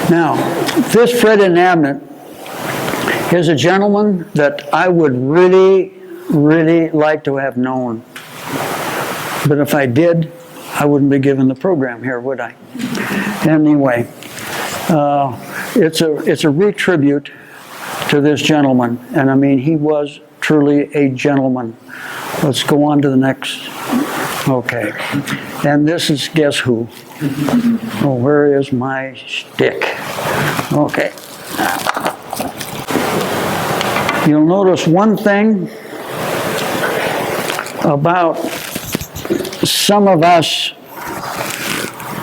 Now, this Fred Inabnit is a gentleman that I would really, really like to have known. But if I did, I wouldn't be given the program here, would I? Anyway, it's a retribute to this gentleman. And I mean, he was truly a gentleman. Let's go on to the next. Okay. And this is, guess who? Oh, where is my stick? Okay. You'll notice one thing about some of us,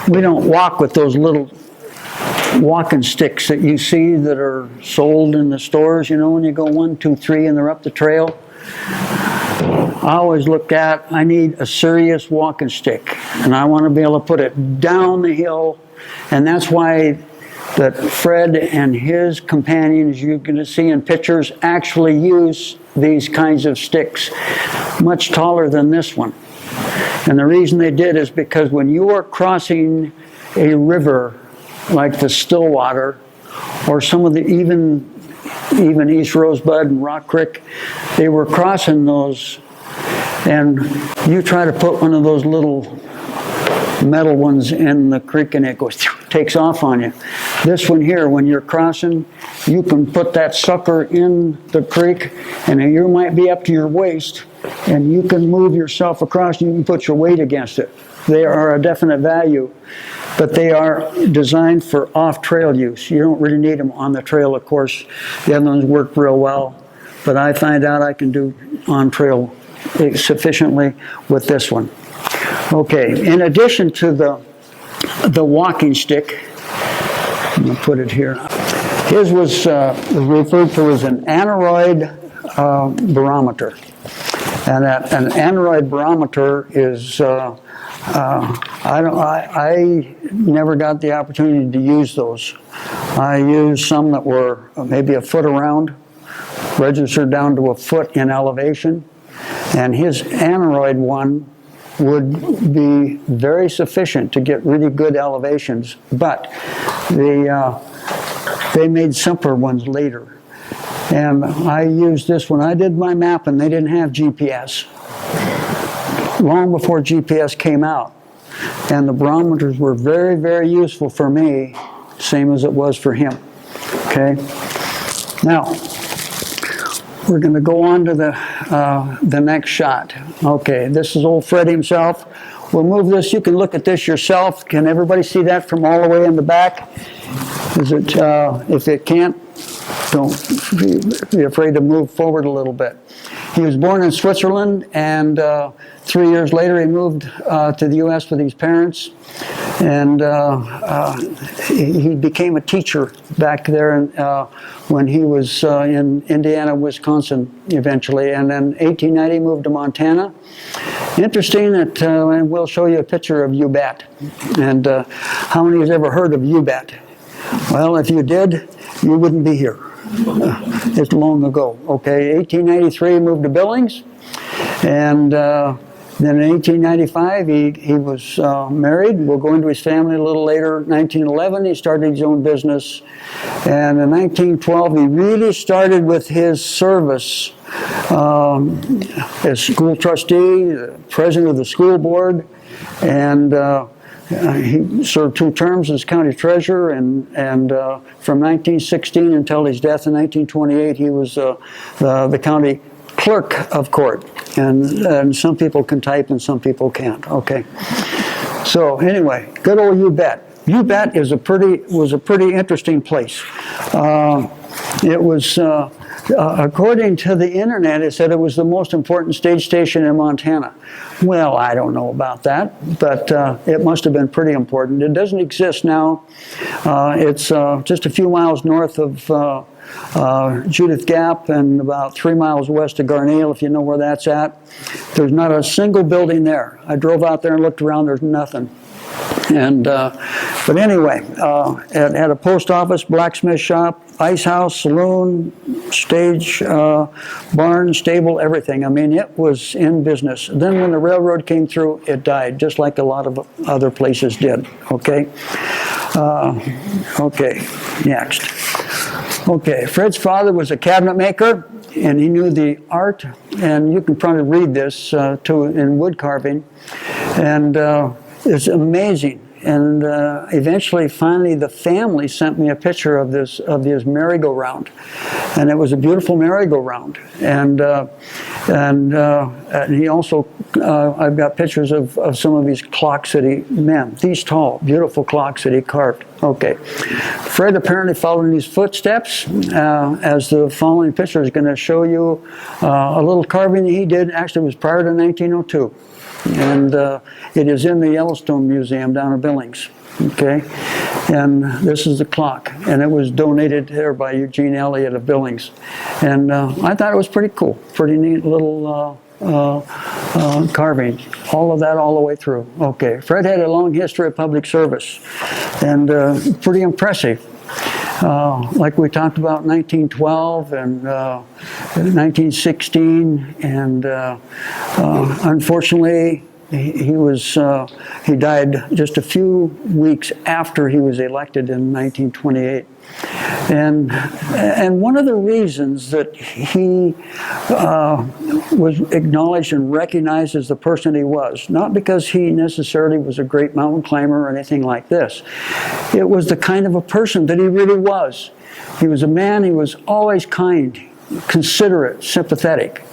we don't walk with those little walking sticks that you see that are sold in the stores, you know, when you go 1, 2, 3 and they're up the trail. I always look at, I need a serious walking stick, and I want to be able to put it down the hill, and that's why that Fred and his companions, you're going to see in pictures, actually use these kinds of sticks, much taller than this one. And the reason they did is because when you are crossing a river like the Stillwater, or some of the even East Rosebud and Rock Creek, they were crossing those, and you try to put one of those little metal ones in the creek and it goes, takes off on you. This one here, when you're crossing, you can put that sucker in the creek, and you might be up to your waist, and you can move yourself across, and you can put your weight against it. They are a definite value, but they are designed for off-trail use. You don't really need them on the trail, of course. The other ones work real well, but I find out I can do on-trail sufficiently with this one. Okay, in addition to the walking stick, I'm going to put it here. His was referred to as an aneroid barometer. And an aneroid barometer is, I never got the opportunity to use those. I used some that were maybe a foot around, registered down to a foot in elevation. And his aneroid one would be very sufficient to get really good elevations, but they made simpler ones later. And I used this when I did my mapping. They didn't have GPS. Long before GPS came out. And the barometers were very, very useful for me, same as it was for him. Okay? Now, we're going to go on to the next shot. Okay, this is old Fred himself. We'll move this. You can look at this yourself. Can everybody see that from all the way in the back? Is it? If it can't, don't be afraid to move forward a little bit. He was born in Switzerland, and 3 years later he moved to the U.S. with his parents, and he became a teacher back there when he was in Indiana, Wisconsin eventually, and then 1890 moved to Montana. Interesting that, and we'll show you a picture of U-Bet. And how many has ever heard of U-Bet? Well, if you did, you wouldn't be here. It's long ago. Okay, 1893 moved to Billings, and then in 1895 he was married. We'll go into his family a little later. 1911 he started his own business, and in 1912 he really started with his service as school trustee, president of the school board, and he served 2 terms as county treasurer, and from 1916 until his death in 1928, he was the county clerk of court. And some people can type and some people can't. Okay. So anyway, good old U-Bet. U-Bet was a pretty interesting place. It was. According to the internet, it said it was the most important stage station in Montana. Well, I don't know about that, but it must have been pretty important. It doesn't exist now. It's just a few miles north of Judith Gap and about 3 miles west of Garnale, if you know where that's at. There's not a single building there. I drove out there and looked around, there's nothing. And but anyway, it had a post office, blacksmith shop, ice house, saloon, stage, barn, stable, everything. I mean, it was in business. Then when the railroad came through, it died, just like a lot of other places did. Okay. Okay, next. Okay, Fred's father was a cabinet maker, and he knew the art, and you can probably read this too in wood carving, and it's amazing. And eventually, finally, the family sent me a picture of this merry-go-round, and it was a beautiful merry-go-round. And he also, I've got pictures of some of these clocks that he meant. These tall, beautiful clocks that he carved. Okay, Fred apparently followed in his footsteps, as the following picture is going to show you a little carving that he did. Actually, it was prior to 1902. And it is in the Yellowstone Museum down in Billings, okay? And this is the clock, and it was donated here by Eugene Elliott of Billings. And I thought it was pretty cool, pretty neat little carving. All of that all the way through. Okay, Fred had a long history of public service, and pretty impressive. Like we talked about 1912 and 1916, and unfortunately he died just a few weeks after he was elected in 1928. And one of the reasons that he was acknowledged and recognized as the person he was, not because he necessarily was a great mountain climber or anything like this, it was the kind of a person that he really was. He was a man, he was always kind, considerate, sympathetic.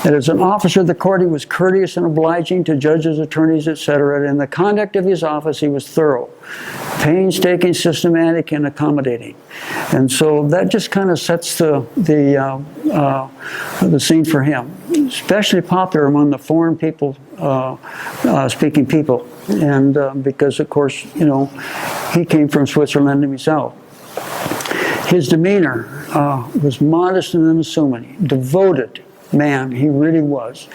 And as an officer of the court, he was courteous and obliging to judges, attorneys, etc. And in the conduct of his office, he was thorough, painstaking, systematic, and accommodating. And so that just kind of sets the scene for him. Especially popular among the foreign people, speaking people, and because of course, you know, he came from Switzerland himself. His demeanor was modest and unassuming, devoted man he really was,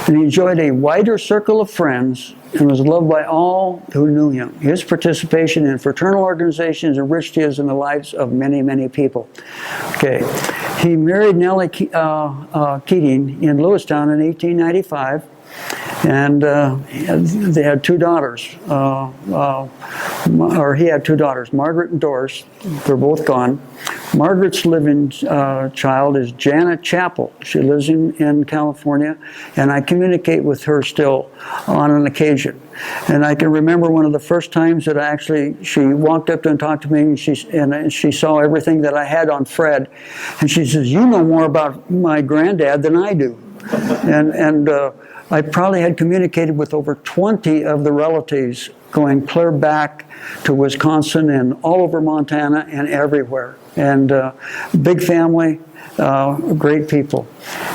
and he enjoyed a wider circle of friends and was loved by all who knew him. His participation in fraternal organizations enriched his and the lives of many, many people. Okay, he married Nellie Keating in Lewistown in 1895, and they had two daughters, or he had two daughters, Margaret and Doris. They're both gone. Margaret's living child is Janet Chappell. She lives in California, and I communicate with her still on an occasion. And I can remember one of the first times that she walked up to and talked to me, and she saw everything that I had on Fred, and she says, "You know more about my granddad than I do." And I probably had communicated with over 20 of the relatives, going clear back to Wisconsin and all over Montana and everywhere. And big family, great people.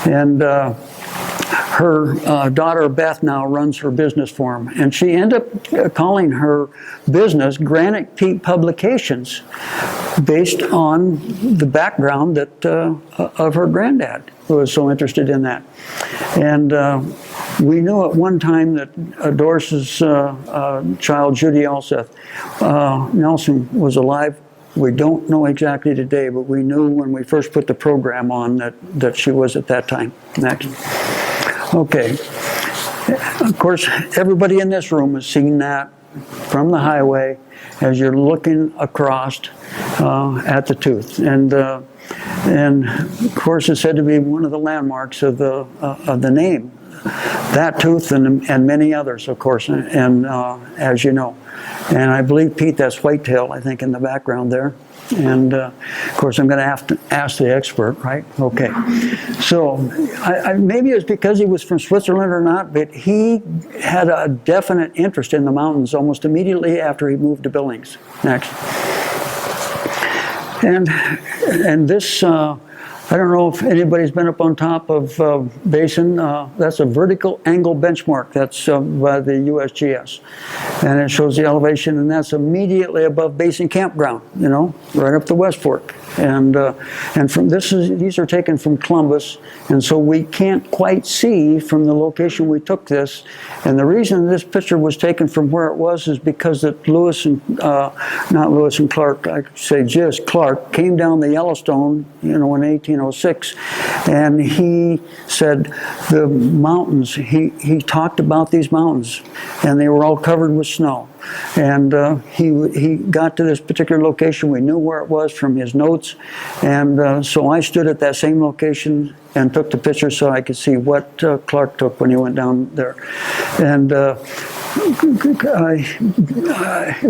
And her daughter Beth now runs her business for him. And she ended up calling her business Granite Peak Publications, based on the background that of her granddad, who was so interested in that. And we knew at one time that Doris's child, Judy Elseth Nelson, was alive. We don't know exactly today, but we knew when we first put the program on that she was at that time. Next. Okay. Of course, everybody in this room has seen that from the highway as you're looking across at the tooth. And of course, it's said to be one of the landmarks of the name. That tooth and many others, of course, and as you know. And I believe, Pete, that's whitetail, I think, in the background there. And of course, I'm going to have to ask the expert, right? Okay. So maybe it's because he was from Switzerland or not, but he had a definite interest in the mountains almost immediately after he moved to Billings. Next. And this, I don't know if anybody's been up on top of Basin. That's a vertical angle benchmark. That's by the USGS. And it shows the elevation, and that's immediately above Basin Campground, you know, right up the West Fork. And from these are taken from Columbus, and so we can't quite see from the location we took this. And the reason this picture was taken from where it was is because that not Lewis and Clark, I say just Clark, came down the Yellowstone, you know, in 18 1906, and he said the mountains, he talked about these mountains, and they were all covered with snow. And he got to this particular location. We knew where it was from his notes, and so I stood at that same location and took the picture so I could see what Clark took when he went down there. And it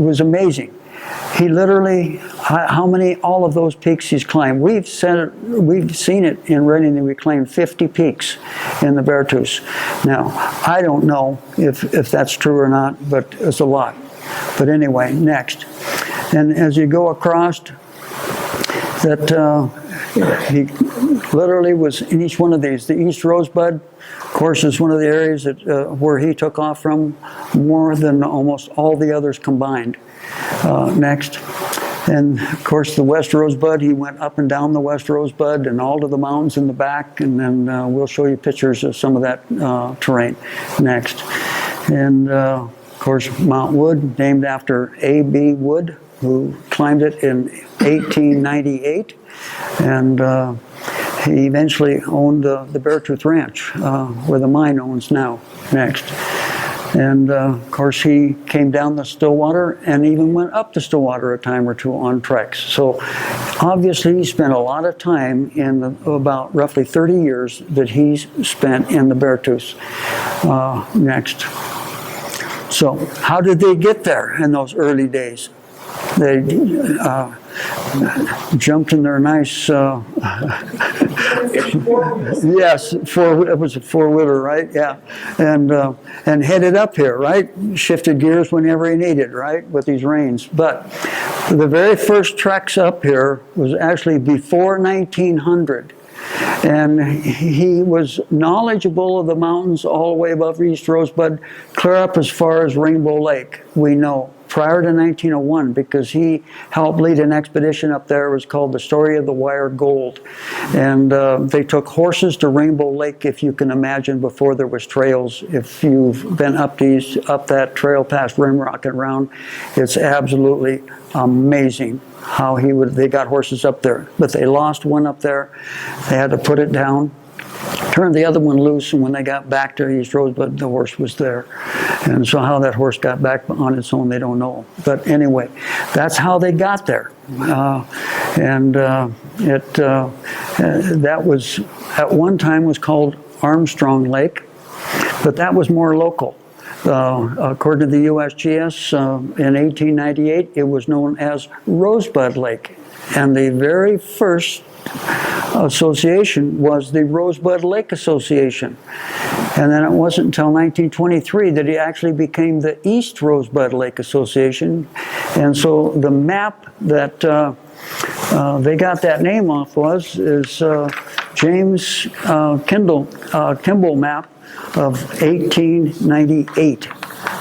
was amazing. He literally, how many, all of those peaks he's climbed. We've seen it in Reading that we claimed 50 peaks in the Beartooth. Now, I don't know if that's true or not, but it's a lot. But anyway, next. And as you go across, that he literally was in each one of these. The East Rosebud, of course, is one of the areas that, where he took off from more than almost all the others combined. Next. And of course the West Rosebud, he went up and down the West Rosebud and all to the mountains in the back, and then we'll show you pictures of some of that terrain next. And of course Mount Wood, named after A.B. Wood, who climbed it in 1898, and he eventually owned the Beartooth Ranch, where the mine owns now. Next. And of course he came down the Stillwater and even went up the Stillwater a time or two on treks. So obviously he spent a lot of time in about roughly 30 years that he's spent in the Beartooth. Next. So how did they get there in those early days? They jumped in their nice, yes, it was a four-wheeler, right? Yeah, and headed up here, right? Shifted gears whenever he needed, right, with these reins. But the very first treks up here was actually before 1900. And he was knowledgeable of the mountains all the way above East Rosebud, clear up as far as Rainbow Lake, we know, prior to 1901, because he helped lead an expedition up there. It was called the Story of the Wire Gold. And they took horses to Rainbow Lake, if you can imagine, before there was trails. If you've been up that trail past Rimrock and around, it's absolutely amazing how they got horses up there. But they lost one up there. They had to put it down, turned the other one loose, and when they got back to East Rosebud, the horse was there. And so how that horse got back on its own, they don't know. But anyway, that's how they got there. That was, at one time, was called Armstrong Lake, but that was more local. According to the USGS, in 1898, it was known as Rosebud Lake. And the very first association was the Rosebud Lake Association. And then it wasn't until 1923 that it actually became the East Rosebud Lake Association. And so the map that they got that name off is James Kimball map of 1898.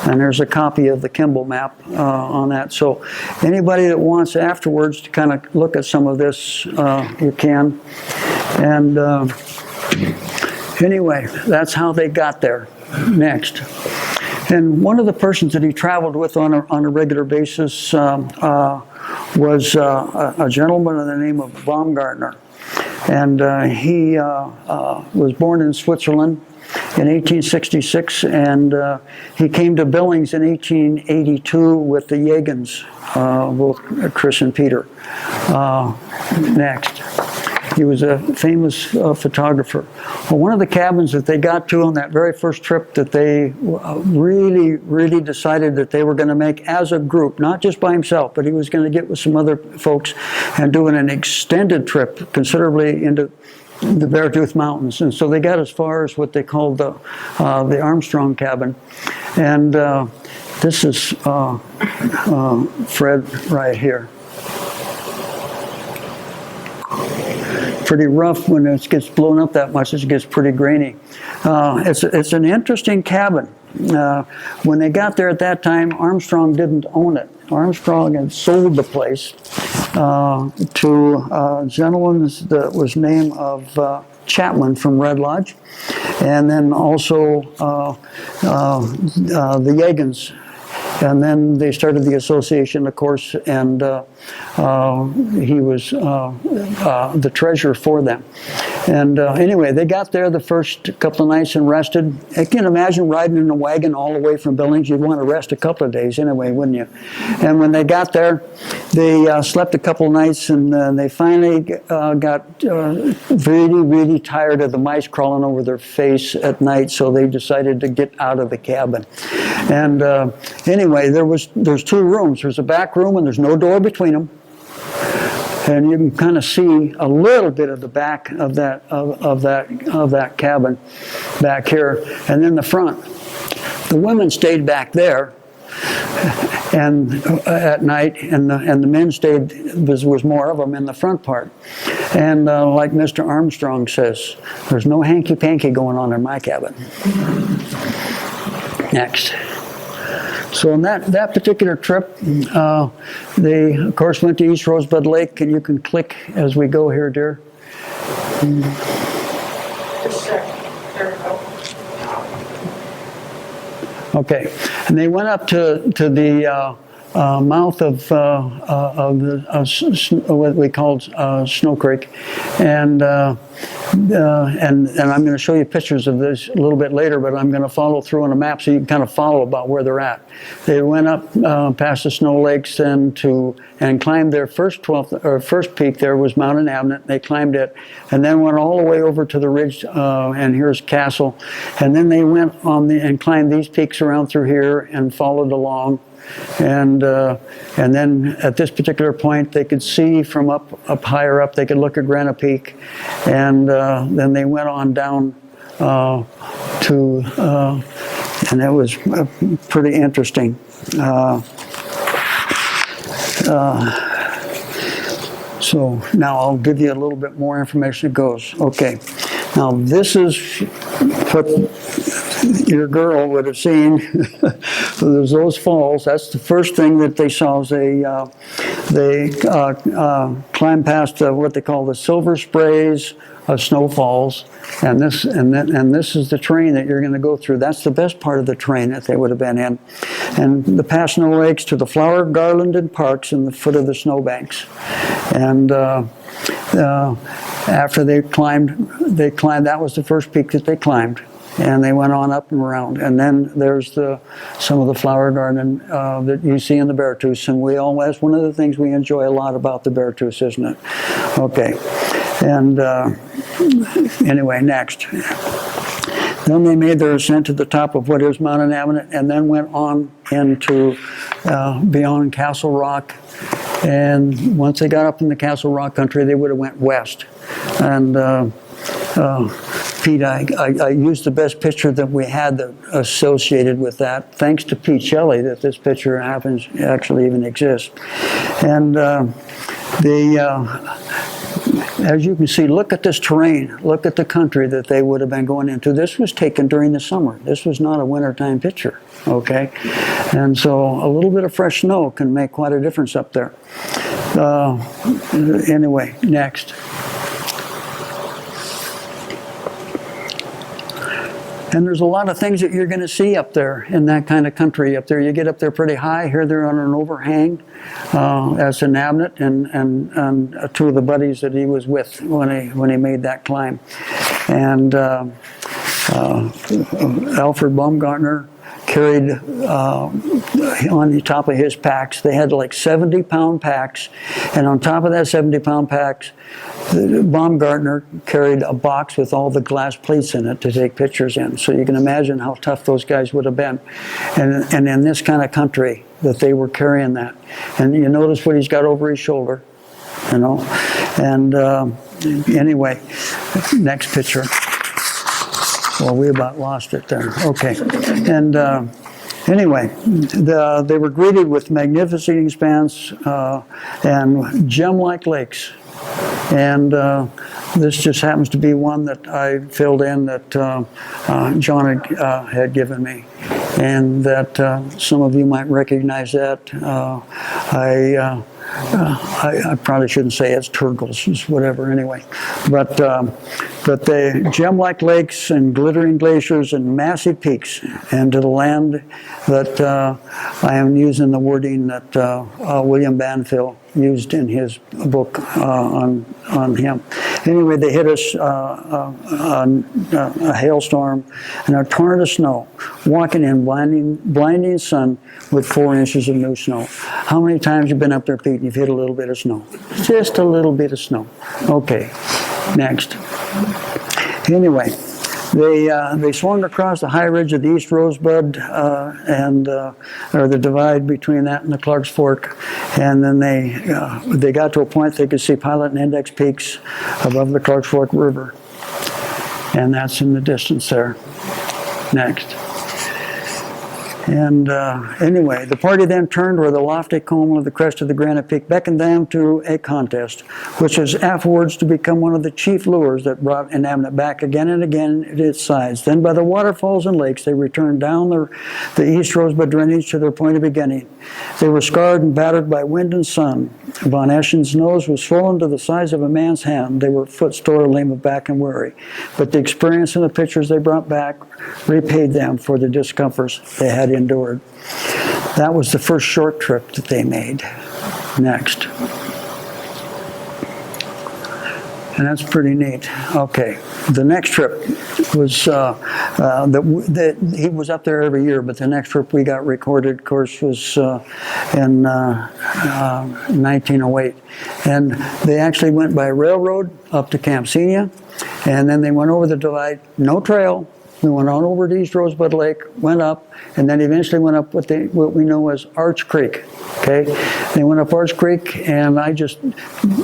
And there's a copy of the Kimball map on that. So anybody that wants afterwards to kind of look at some of this, you can. And anyway, that's how they got there. Next. And one of the persons that he traveled with on a regular basis was a gentleman by the name of Baumgartner. And he was born in Switzerland in 1866, and he came to Billings in 1882 with the Yagans, both Chris and Peter. Next. He was a famous photographer. Well, one of the cabins that they got to on that very first trip that they really decided that they were going to make as a group, not just by himself, but he was going to get with some other folks and doing an extended trip considerably into the Beartooth Mountains. And so they got as far as what they called the Armstrong cabin. And this is Fred right here. Pretty rough when it gets blown up that much. It gets pretty grainy. It's an interesting cabin. When they got there at that time, Armstrong didn't own it. Armstrong had sold the place to a gentleman that was named of Chapman from Red Lodge, and then also the Yagans. And then they started the association, of course, and he was the treasurer for them. And anyway, they got there the first couple of nights and rested. I can imagine riding in a wagon all the way from Billings. You'd want to rest a couple of days anyway, wouldn't you? And when they got there, they slept a couple of nights, and they finally got really, really tired of the mice crawling over their face at night, so they decided to get out of the cabin. And anyway, there's two rooms. There's a back room, and there's no door between them. And you can kind of see a little bit of the back of that cabin back here, and then the front. The women stayed back there, and at night, and the men stayed. Was more of them in the front part. And like Mr. Armstrong says, there's no hanky panky going on in my cabin. Next. So on that particular trip, they, of course, went to East Rosebud Lake, and you can click as we go here, dear. Okay, and they went up to the mouth of what we called Snow Creek, and I'm going to show you pictures of this a little bit later, but I'm going to follow through on a map so you can kind of follow about where they're at. They went up past the Snow Lakes and climbed their first peak. There was Mount Inabnit. They climbed it, and then went all the way over to the ridge. And here's Castle, and then they went and climbed these peaks around through here and followed along. And then at this particular point, they could see from up higher up. They could look at Granite Peak, and then they went on down and it was pretty interesting. So now I'll give you a little bit more information. It goes, okay. Now this is what your girl would have seen. There's those falls. That's the first thing that they saw. They climbed past what they call the silver sprays of snowfalls, and this is the terrain that you're going to go through. That's the best part of the terrain that they would have been in, and the past Snow Lakes to the flower garlanded parks in the foot of the snowbanks, and after they climbed. That was the first peak that they climbed. And they went on up and around. And then there's some of the flower garden that you see in the Beartooth. And that's one of the things we enjoy a lot about the Beartooth, isn't it? Okay. And anyway, next. Then they made their ascent to the top of what is Mount Inabnit, and then went on into beyond Castle Rock. And once they got up in the Castle Rock country, they would have went west. And Pete, I used the best picture that we had associated with that. Thanks to Pete Shelley that this picture actually even exists. And as you can see, look at this terrain. Look at the country that they would have been going into. This was taken during the summer. This was not a wintertime picture, okay? And so a little bit of fresh snow can make quite a difference up there. Anyway, next. And there's a lot of things that you're going to see up there in that kind of country up there. You get up there pretty high. Here they're on an overhang. That's Inabnit and two of the buddies that he was with when he made that climb. And Alfred Baumgartner carried on the top of his packs. They had like 70-pound packs, and on top of that 70-pound packs, Baumgartner carried a box with all the glass plates in it to take pictures in. So you can imagine how tough those guys would have been. And in this kind of country that they were carrying that. And you notice what he's got over his shoulder, you know. And anyway, next picture. Well, we about lost it there. Okay. And anyway, they were greeted with magnificent expanse and gem-like lakes. And this just happens to be one that I filled in that John had given me. and that some of you might recognize that. I probably shouldn't say it's turtles, it's whatever anyway. But the gem-like lakes and glittering glaciers and massive peaks, and to the land that I am using the wording that William Banfield used in his book on him. Anyway, they hit us a hailstorm and a torrent of snow, walking in blinding sun with 4 inches of new snow. How many times you've been up there, Pete, and you've hit a little bit of snow? Just a little bit of snow. Okay, next. Anyway, they swung across the high ridge of the East Rosebud or the divide between that and the Clark's Fork, and then they got to a point they could see Pilot and Index peaks above the Clark's Fork River, and that's in the distance there. Next. And anyway, the party then turned where the lofty comb of the crest of the granite peak beckoned them to a contest, which was afterwards to become one of the chief lures that brought Inabnit back again and again at its sides. Then by the waterfalls and lakes, they returned down the East Rosebud drainage to their point of beginning. They were scarred and battered by wind and sun. Von Eschen's nose was swollen to the size of a man's hand. They were footsore, lame of back, and weary. But the experience and the pictures they brought back repaid them for the discomforts they had endured. That was the first short trip that they made. Next. And that's pretty neat. Okay, the next trip was, he was up there every year, but the next trip we got recorded, of course, was in 1908. And they actually went by railroad up to Camp Senia, and then they went over the divide, no trail. We went on over to East Rosebud Lake, went up, and then eventually went up what we know as Arch Creek. Okay, they went up Arch Creek, and I just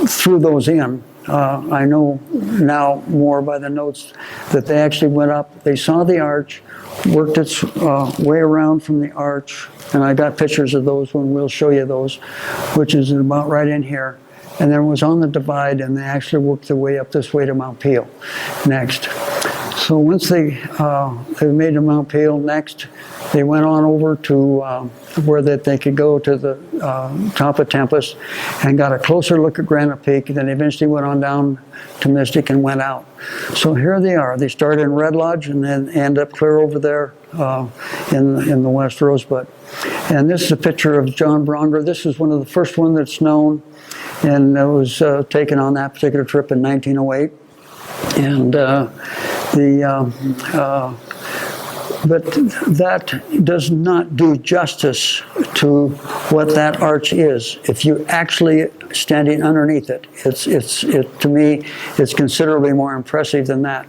threw those in. I know now more by the notes that they actually went up. They saw the arch, worked its way around from the arch, and I got pictures of those when we'll show you those, which is about right in here. And then it was on the divide, and they actually worked their way up this way to Mount Peel. Next. So once they made to Mount Peel, next they went on over to where they could go to the top of Tempest and got a closer look at Granite Peak, and then eventually went on down to Mystic and went out. So here they are. They start in Red Lodge and then end up clear over there in the West Rosebud. And this is a picture of John Bronger. This is one of the first one that's known, and it was taken on that particular trip in 1908. And but that does not do justice to what that arch is. If you actually standing underneath it, to me, it's considerably more impressive than that.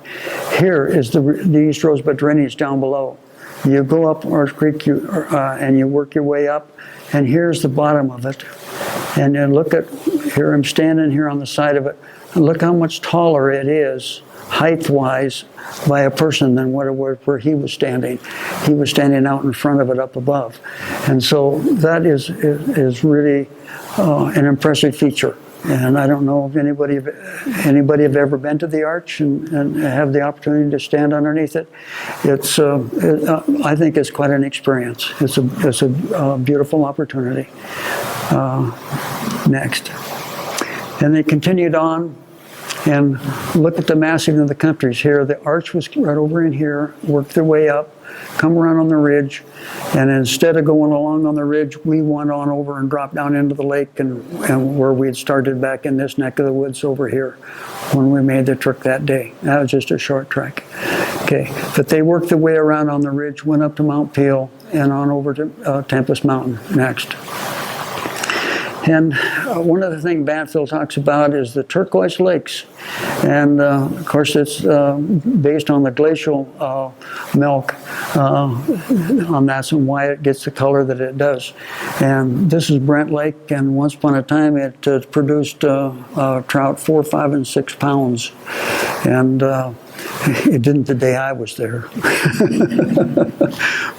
Here is the East Rosebud drainage down below. You go up Arch Creek, and you work your way up, and here's the bottom of it. And then look at, here I'm standing here on the side of it, and look how much taller it is, height-wise, by a person than what it was where he was standing. He was standing out in front of it up above. And so that is really an impressive feature. And I don't know if anybody have ever been to the arch and have the opportunity to stand underneath it. It's I think it's quite an experience. It's a beautiful opportunity. Next. And they continued on. And look at the massing of the countries here. The arch was right over in here, worked their way up, come around on the ridge, and instead of going along on the ridge, we went on over and dropped down into the lake and where we had started back in this neck of the woods over here when we made the trek that day. That was just a short trek. Okay, but they worked their way around on the ridge, went up to Mount Peel, and on over to Tempest Mountain next. And one of the things Banfield talks about is the turquoise lakes. And of course it's based on the glacial milk on that and why it gets the color that it does. And this is Brent Lake, and once upon a time it produced trout 4, 5, and 6 pounds. And it didn't the day I was there.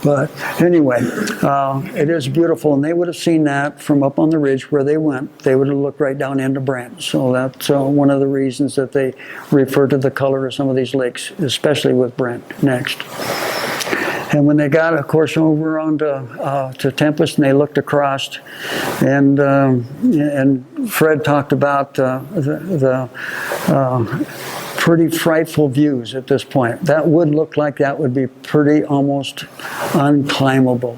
But anyway, it is beautiful, and they would have seen that from up on the ridge where they went. They would have looked right down into Brent. So that's one of the reasons that they refer to the color of some of these lakes, especially with Brent. Next. And when they got, of course, over onto to Tempest, and they looked across, and Fred talked about the pretty frightful views at this point. That would look like that would be pretty almost unclimbable.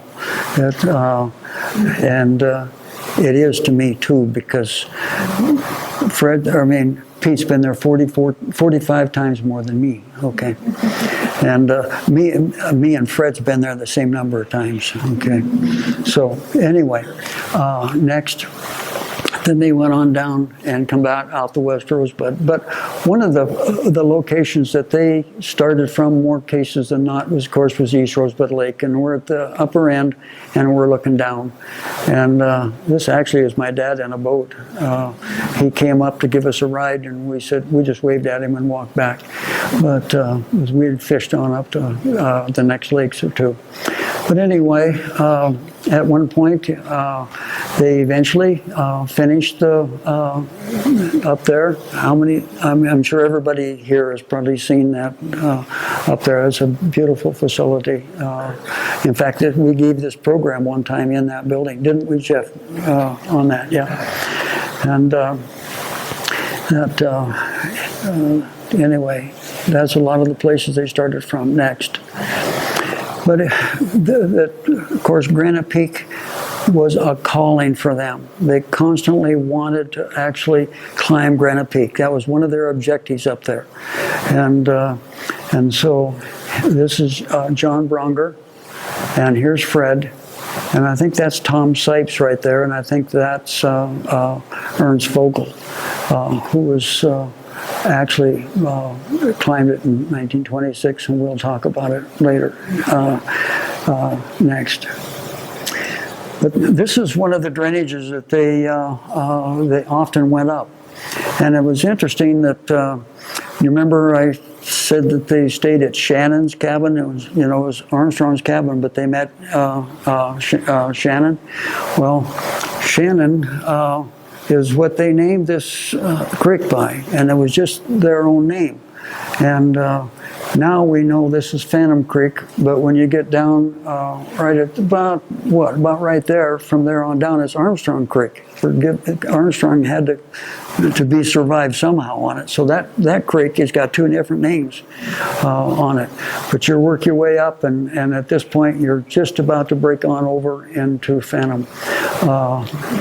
It is to me too, because Pete's been there 45 times more than me, okay? And me and Fred's been there the same number of times, okay? So anyway, next. Then they went on down and come back out the West Rosebud. But one of the locations that they started from, more cases than not, was, of course, was East Rosebud Lake. And we're at the upper end, and we're looking down. And this actually is my dad in a boat. He came up to give us a ride, and we just waved at him and walked back. But we had fished on up to the next lakes or two. But anyway, at one point, they eventually finished up there. How many? I'm sure everybody here has probably seen that up there. It's a beautiful facility. In fact, we gave this program one time in that building, didn't we, Jeff? On that, yeah. And anyway, that's a lot of the places they started from next. But of course, Granite Peak was a calling for them. They constantly wanted to actually climb Granite Peak. That was one of their objectives up there. And so this is John Bronger, and here's Fred, and I think that's Tom Sipes right there, and I think that's Ernst Vogel, who was actually climbed it in 1926, and we'll talk about it later next. But this is one of the drainages that they often went up, and it was interesting that you remember I said that they stayed at Shannon's cabin. It was Armstrong's cabin, but they met Shannon. Well, Shannon is what they named this creek by, and it was just their own name. And now we know this is Phantom Creek, but when you get down right at about right there, from there on down, it's Armstrong Creek. Armstrong had to be survived somehow on it. So that creek has got two different names on it. But you work your way up, and at this point, you're just about to break on over into Phantom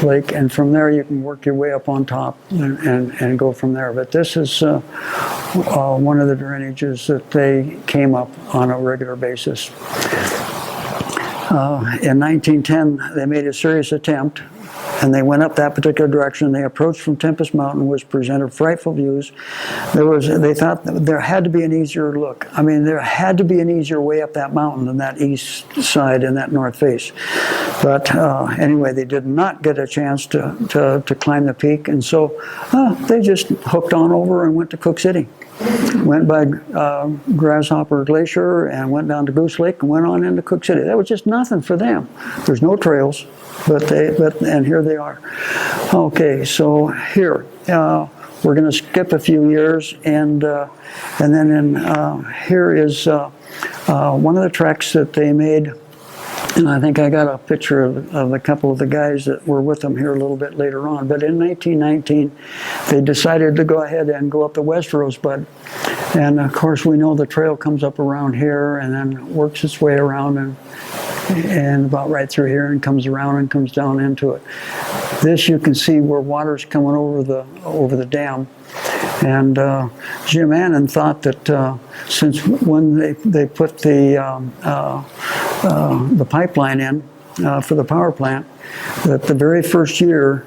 Lake, and from there you can work your way up on top and go from there. But this is one of the drainages that they came up on a regular basis. In 1910, they made a serious attempt, and they went up that particular direction. They approached from Tempest Mountain, which presented frightful views. They thought that there had to be an easier look. I mean, there had to be an easier way up that mountain than that east side and that north face. But anyway, they did not get a chance to climb the peak, and so they just hooked on over and went to Cook City. Went by Grasshopper Glacier and went down to Goose Lake and went on into Cook City. That was just nothing for them. There's no trails, and here they are. Okay, so here we're going to skip a few years, and then here is one of the treks that they made. And I think I got a picture of a couple of the guys that were with them here a little bit later on. But in 1919, they decided to go ahead and go up the West Rosebud. And of course, we know the trail comes up around here and then works its way around and about right through here and comes around and comes down into it. This you can see where water's coming over the dam. And Jim Annan thought that since when they put the pipeline in for the power plant, that the very first year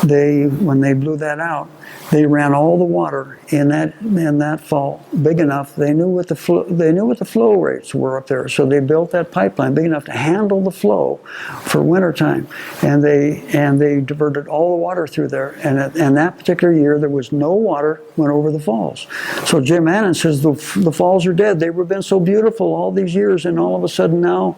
when they blew that out, they ran all the water in that fall big enough. They knew what the flow rates were up there, so they built that pipeline big enough to handle the flow for wintertime, and they diverted all the water through there. And that particular year, there was no water went over the falls. So Jim Annan says the falls are dead. They were been so beautiful all these years, and all of a sudden now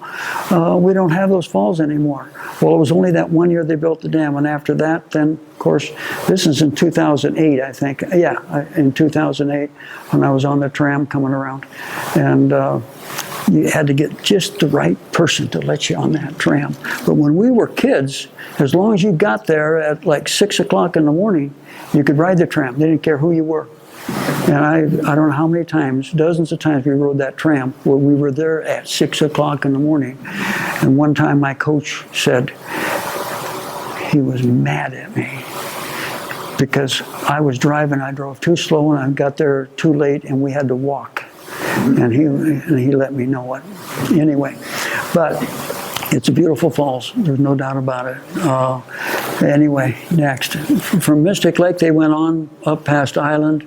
we don't have those falls anymore. Well, it was only that one year they built the dam, and after that, then of course, this is in 2008, I think. Yeah, in 2008, when I was on the tram coming around. And you had to get just the right person to let you on that tram. But when we were kids, as long as you got there at like 6 o'clock in the morning, you could ride the tram. They didn't care who you were. And I don't know how many times, dozens of times we rode that tram where we were there at 6 o'clock in the morning. And one time my coach said he was mad at me because I was driving, I drove too slow and I got there too late and we had to walk. And he let me know it. Anyway, but it's a beautiful falls. There's no doubt about it. Anyway, next. From Mystic Lake, they went on up past Island.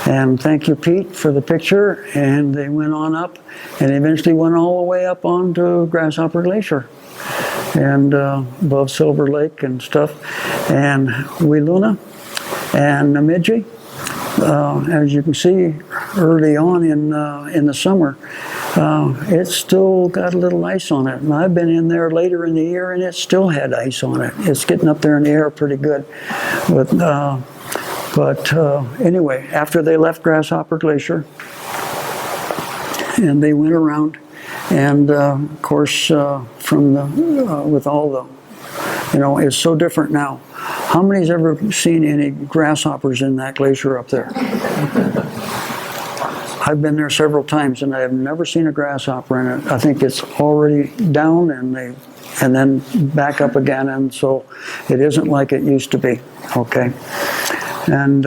And thank you, Pete, for the picture. And they went on up and eventually went all the way up onto Grasshopper Glacier and above Silver Lake and stuff. And Wiluna and Namidji. As you can see, early on in the summer, it's still got a little ice on it. And I've been in there later in the year, and it still had ice on it. It's getting up there in the air pretty good. But anyway, after they left Grasshopper Glacier, and they went around, and of course, from the with all the, it's so different now. How many's ever seen any grasshoppers in that glacier up there? I've been there several times and I have never seen a grasshopper in it. I think it's already down and then back up again, and so it isn't like it used to be. Okay, and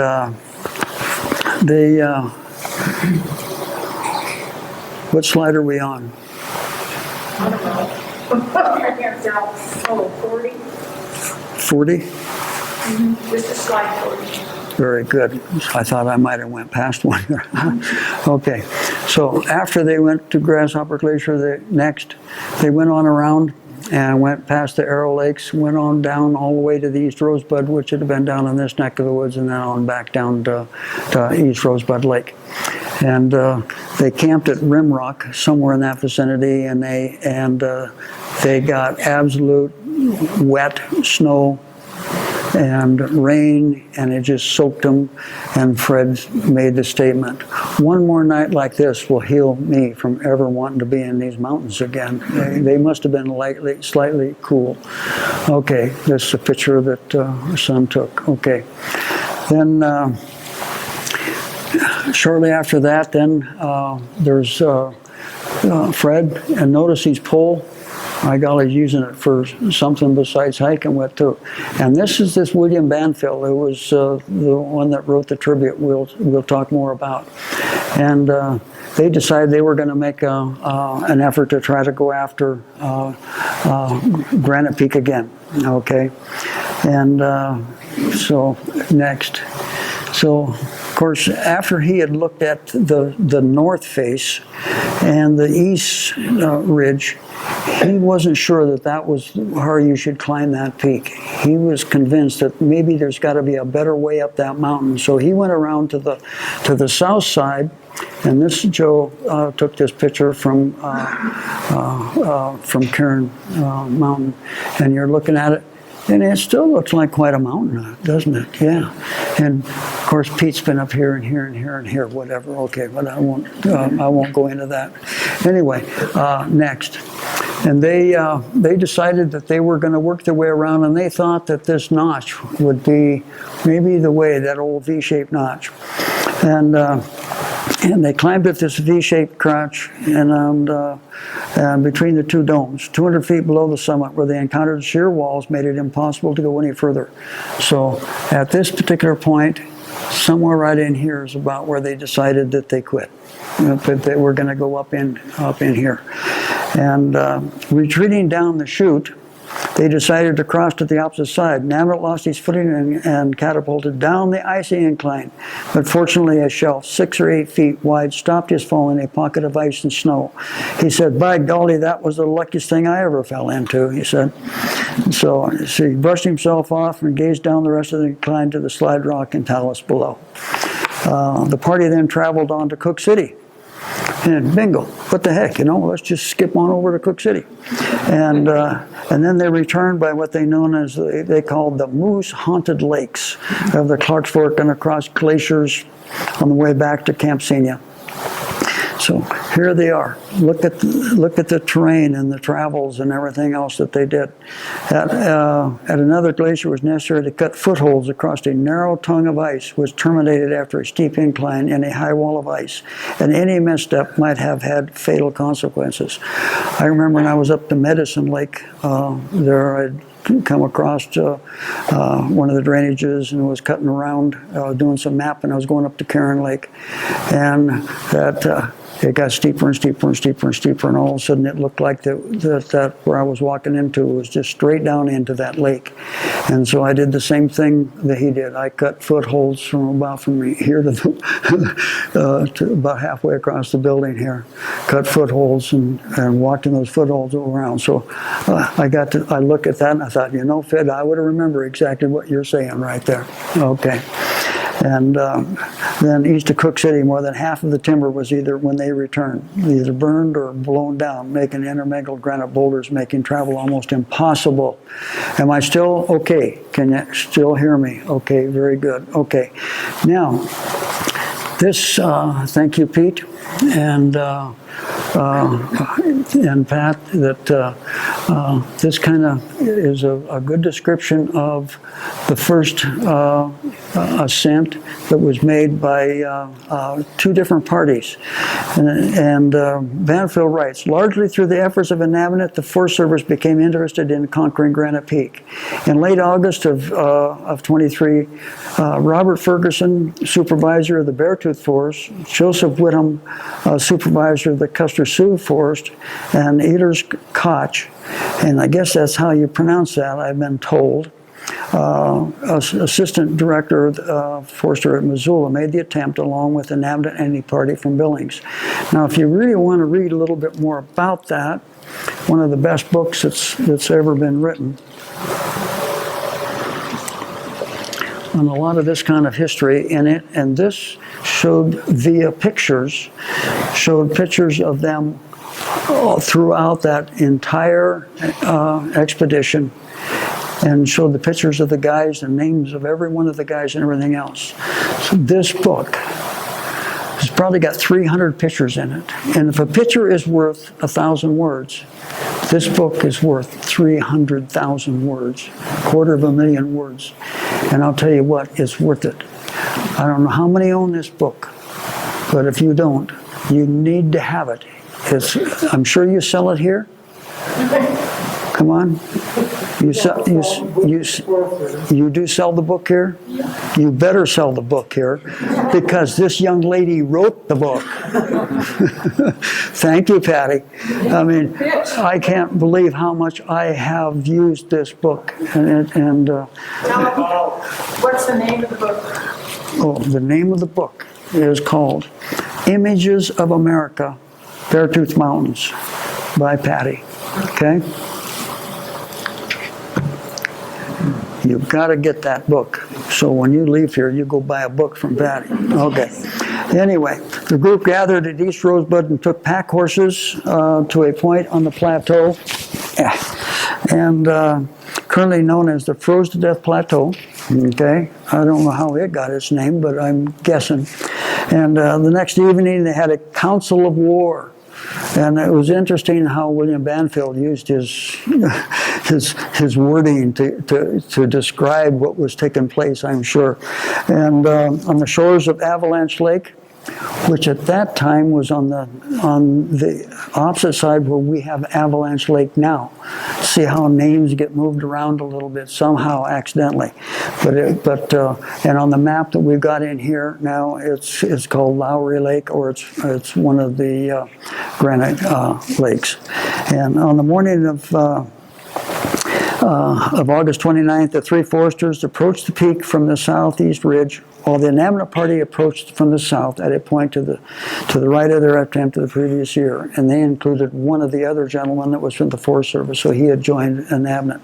what slide are we on? 40. 40? Just a slide 40. Very good. I thought I might have went past one. Okay, so after they went to Grasshopper Glacier, they went on around and went past the Arrow Lakes, went on down all the way to the East Rosebud, which had been down in this neck of the woods, and then on back down to East Rosebud Lake. And they camped at Rimrock, somewhere in that vicinity, and they got absolute wet snow and rain, and it just soaked them. And Fred made the statement, one more night like this will heal me from ever wanting to be in these mountains again. They must have been slightly cool. Okay, this is a picture that our son took. Okay, then shortly after that, then there's Fred, and notice he's pole. My golly, he's using it for something besides hiking with too. And this is this William Banfield, who was the one that wrote the tribute we'll talk more about. And they decided they were going to make an effort to try to go after Granite Peak again. Okay, and so next. So, of course, after he had looked at the north face and the east ridge, he wasn't sure that was how you should climb that peak. He was convinced that maybe there's got to be a better way up that mountain. So he went around to the south side, and this Joe took this picture from Cairn Mountain, and you're looking at it. And it still looks like quite a mountain, doesn't it? Yeah. And of course, Pete's been up here and here and here and here, whatever. Okay, but I won't go into that. Anyway, next. And they decided that they were going to work their way around, and they thought that this notch would be maybe the way, that old V-shaped notch. And they climbed up this V-shaped crotch and between the two domes, 200 feet below the summit, where they encountered sheer walls, made it impossible to go any further. So at this particular point, somewhere right in here is about where they decided that they quit. That they were going to go up in here. And retreating down the chute, they decided to cross to the opposite side. Inabnit lost his footing and catapulted down the icy incline. But fortunately, a shelf 6 or 8 feet wide stopped his fall in a pocket of ice and snow. He said, by golly, that was the luckiest thing I ever fell into, he said. So he brushed himself off and gazed down the rest of the incline to the slide rock and talus below. The party then traveled on to Cook City. And bingo, what the heck, let's just skip on over to Cook City. And then they returned by what they called the moose-haunted lakes of the Clarks Fork and across glaciers on the way back to Camp Senia. So here they are. Look at the terrain and the travels and everything else that they did. At another glacier, it was necessary to cut footholds across a narrow tongue of ice, which terminated after a steep incline in a high wall of ice, and any misstep might have had fatal consequences. I remember when I was up to Medicine Lake, there I'd come across one of the drainages and was cutting around, doing some mapping. I was going up to Karen Lake, and that it got steeper and steeper and steeper and steeper, and all of a sudden it looked like that where I was walking into was just straight down into that lake. And so I did the same thing that he did. I cut footholds from here to about halfway across the building here. Cut footholds and walked in those footholds around. So I look at that and I thought, you know, Fed, I would remember exactly what you're saying right there. Okay. And then east of Cook City, more than half of the timber was when they returned, either burned or blown down, making intermingled granite boulders, making travel almost impossible. Am I still okay? Can you still hear me? Okay, very good. Okay. Now, this, thank you, Pete, and Pat, that this kind of is a good description of the first ascent that was made by two different parties. And Banfield writes, largely through the efforts of Inabnit, the Forest Service became interested in conquering Granite Peak. In late August of 23, Robert Ferguson, supervisor of the Beartooth Forest, Joseph Whittam, supervisor of the Custer Sioux Forest, and Eaters Koch, and I guess that's how you pronounce that, I've been told, assistant director of forester at Missoula, made the attempt along with an Inabnit Entity Party from Billings. Now, if you really want to read a little bit more about that, one of the best books that's ever been written on a lot of this kind of history in it, and this showed via pictures, showed pictures of them throughout that entire expedition, and showed the pictures of the guys and names of every one of the guys and everything else. So this book has probably got 300 pictures in it. And if a picture is worth 1,000 words, this book is worth 300,000 words, 250,000 words. And I'll tell you what, it's worth it. I don't know how many own this book, but if you don't, you need to have it. I'm sure you sell it here. Come on. You do sell the book here? You better sell the book here, because this young lady wrote the book. Thank you, Patty. I mean, I can't believe how much I have used this book. And what's the name of the book? Oh, the name of the book is called Images of America, Beartooth Mountains by Patty. Okay? You've got to get that book. So when you leave here, you go buy a book from Patty. Okay. Anyway, the group gathered at East Rosebud and took pack horses to a point on the plateau, and currently known as the Froze to Death Plateau. Okay. I don't know how it got its name, but I'm guessing. And the next evening, they had a council of war. And it was interesting how William Banfield used his wording to describe what was taking place, I'm sure. And on the shores of Avalanche Lake, which at that time was on the opposite side where we have Avalanche Lake now. See how names get moved around a little bit somehow accidentally, and on the map that we've got in here now, it's called Lowry Lake, or it's one of the granite lakes. And on the morning of August 29th, the three foresters approached the peak from the southeast ridge, while the Inabnit party approached from the south at a point to the right of their attempt of the previous year. And they included one of the other gentlemen that was from the Forest Service, so he had joined Inabnit.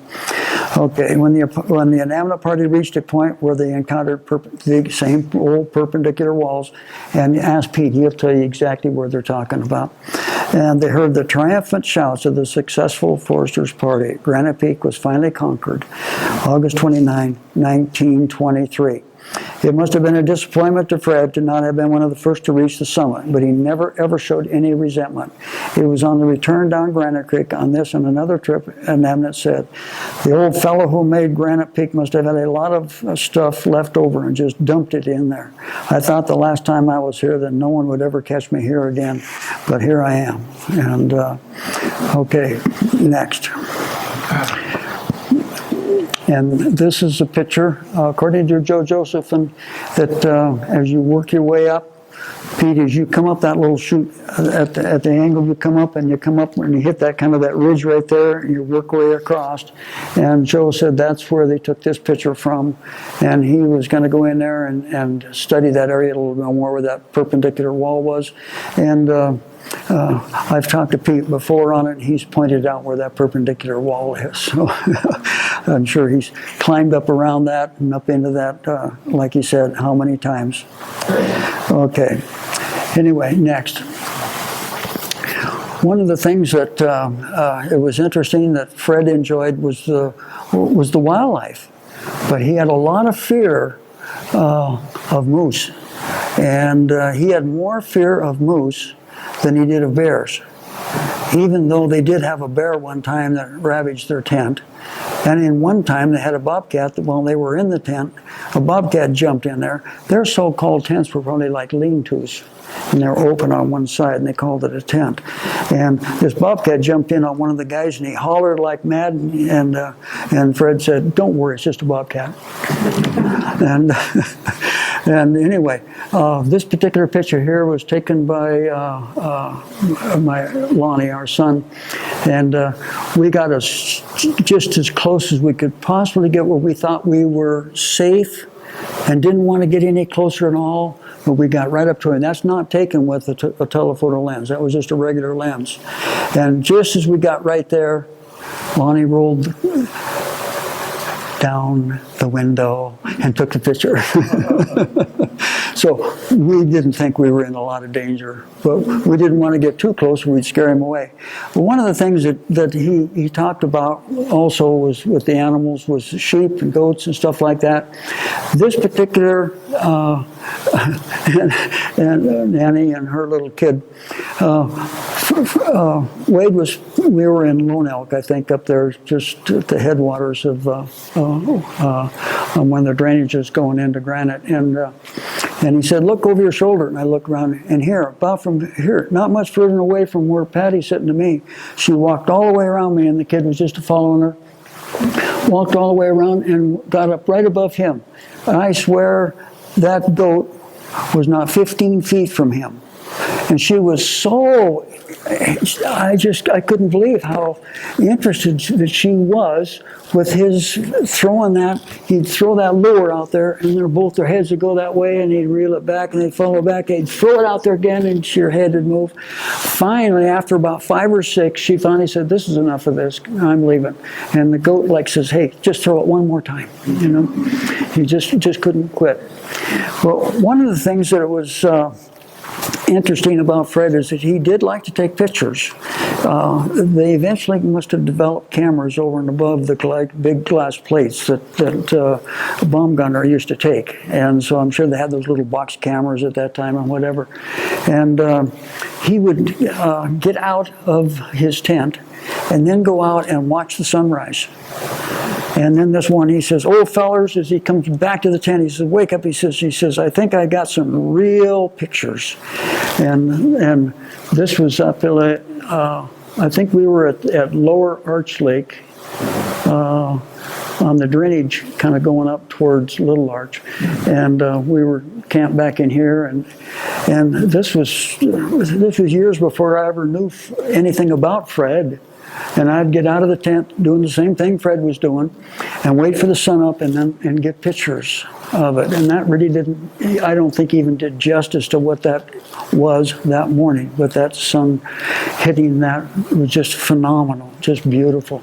Okay, when the Inabnit party reached a point where they encountered the same old perpendicular walls, and asked Pete, he'll tell you exactly where they're talking about. And they heard the triumphant shouts of the successful Foresters Party. Granite Peak was finally conquered, August 29, 1923. It must have been a disappointment to Fred to not have been one of the first to reach the summit, but he never ever showed any resentment. It was on the return down Granite Creek on this and another trip, Inabnit said, the old fellow who made Granite Peak must have had a lot of stuff left over and just dumped it in there. I thought the last time I was here that no one would ever catch me here again, but here I am. And okay, next. And this is a picture, according to Joe Joseph, and that as you work your way up, Pete, as you come up that little chute at the angle you come up, and you come up and you hit that kind of that ridge right there, and you work your way across. And Joe said that's where they took this picture from, and he was going to go in there and study that area a little bit more where that perpendicular wall was. And I've talked to Pete before on it, and he's pointed out where that perpendicular wall is. So I'm sure he's climbed up around that and up into that, like he said, how many times. Okay. Anyway, next. One of the things that it was interesting that Fred enjoyed was the wildlife, but he had a lot of fear of moose, and he had more fear of moose than he did of bears, even though they did have a bear one time that ravaged their tent. And in one time they had a bobcat that while they were in the tent, a bobcat jumped in there. Their so-called tents were probably like lean-tos, and they were open on one side, and they called it a tent. And this bobcat jumped in on one of the guys, and he hollered like mad, and Fred said, "Don't worry, it's just a bobcat." And and anyway, this particular picture here was taken by my Lonnie, our son, and we got just as close as we could possibly get where we thought we were safe and didn't want to get any closer at all, but we got right up to it. And that's not taken with a telephoto lens. That was just a regular lens. And just as we got right there, Lonnie rolled down the window and took the picture. So we didn't think we were in a lot of danger, but we didn't want to get too close, we'd scare him away. But one of the things that he talked about also was with the animals was sheep and goats and stuff like that. This particular and Nanny and her little kid, Wade we were in Lone Elk, I think, up there just at the headwaters of when the drainage is going into Granite, and he said, "Look over your shoulder." And I looked around, and here, about from here, not much further away from where Patty's sitting to me, she walked all the way around me, and the kid was just following her, walked all the way around and got up right above him. And I swear that goat was not 15 feet from him. And she was so, I couldn't believe how interested that she was with his throwing that. He'd throw that lure out there, and both their heads would go that way, and he'd reel it back, and they'd follow back. They'd throw it out there again, and her head would move. Finally, after about 5 or 6, she finally said, "This is enough of this. I'm leaving." And the goat says, "Hey, just throw it one more time." You know, he just couldn't quit. Well, one of the things that was interesting about Fred is that he did like to take pictures. They eventually must have developed cameras over and above the big glass plates that a bomb gunner used to take. And so I'm sure they had those little box cameras at that time and whatever. And he would get out of his tent and then go out and watch the sunrise. And then this one, he says, "Oh, fellers," as he comes back to the tent, he says, "Wake up," he says, "I think I got some real pictures." And this was up, I think we were at Lower Arch Lake, on the drainage kind of going up towards Little Arch. And we were camped back in here, and this was years before I ever knew anything about Fred. And I'd get out of the tent doing the same thing Fred was doing and wait for the sun up and get pictures of it. And that really I don't think even did justice to what that was that morning. But that sun hitting that was just phenomenal, just beautiful.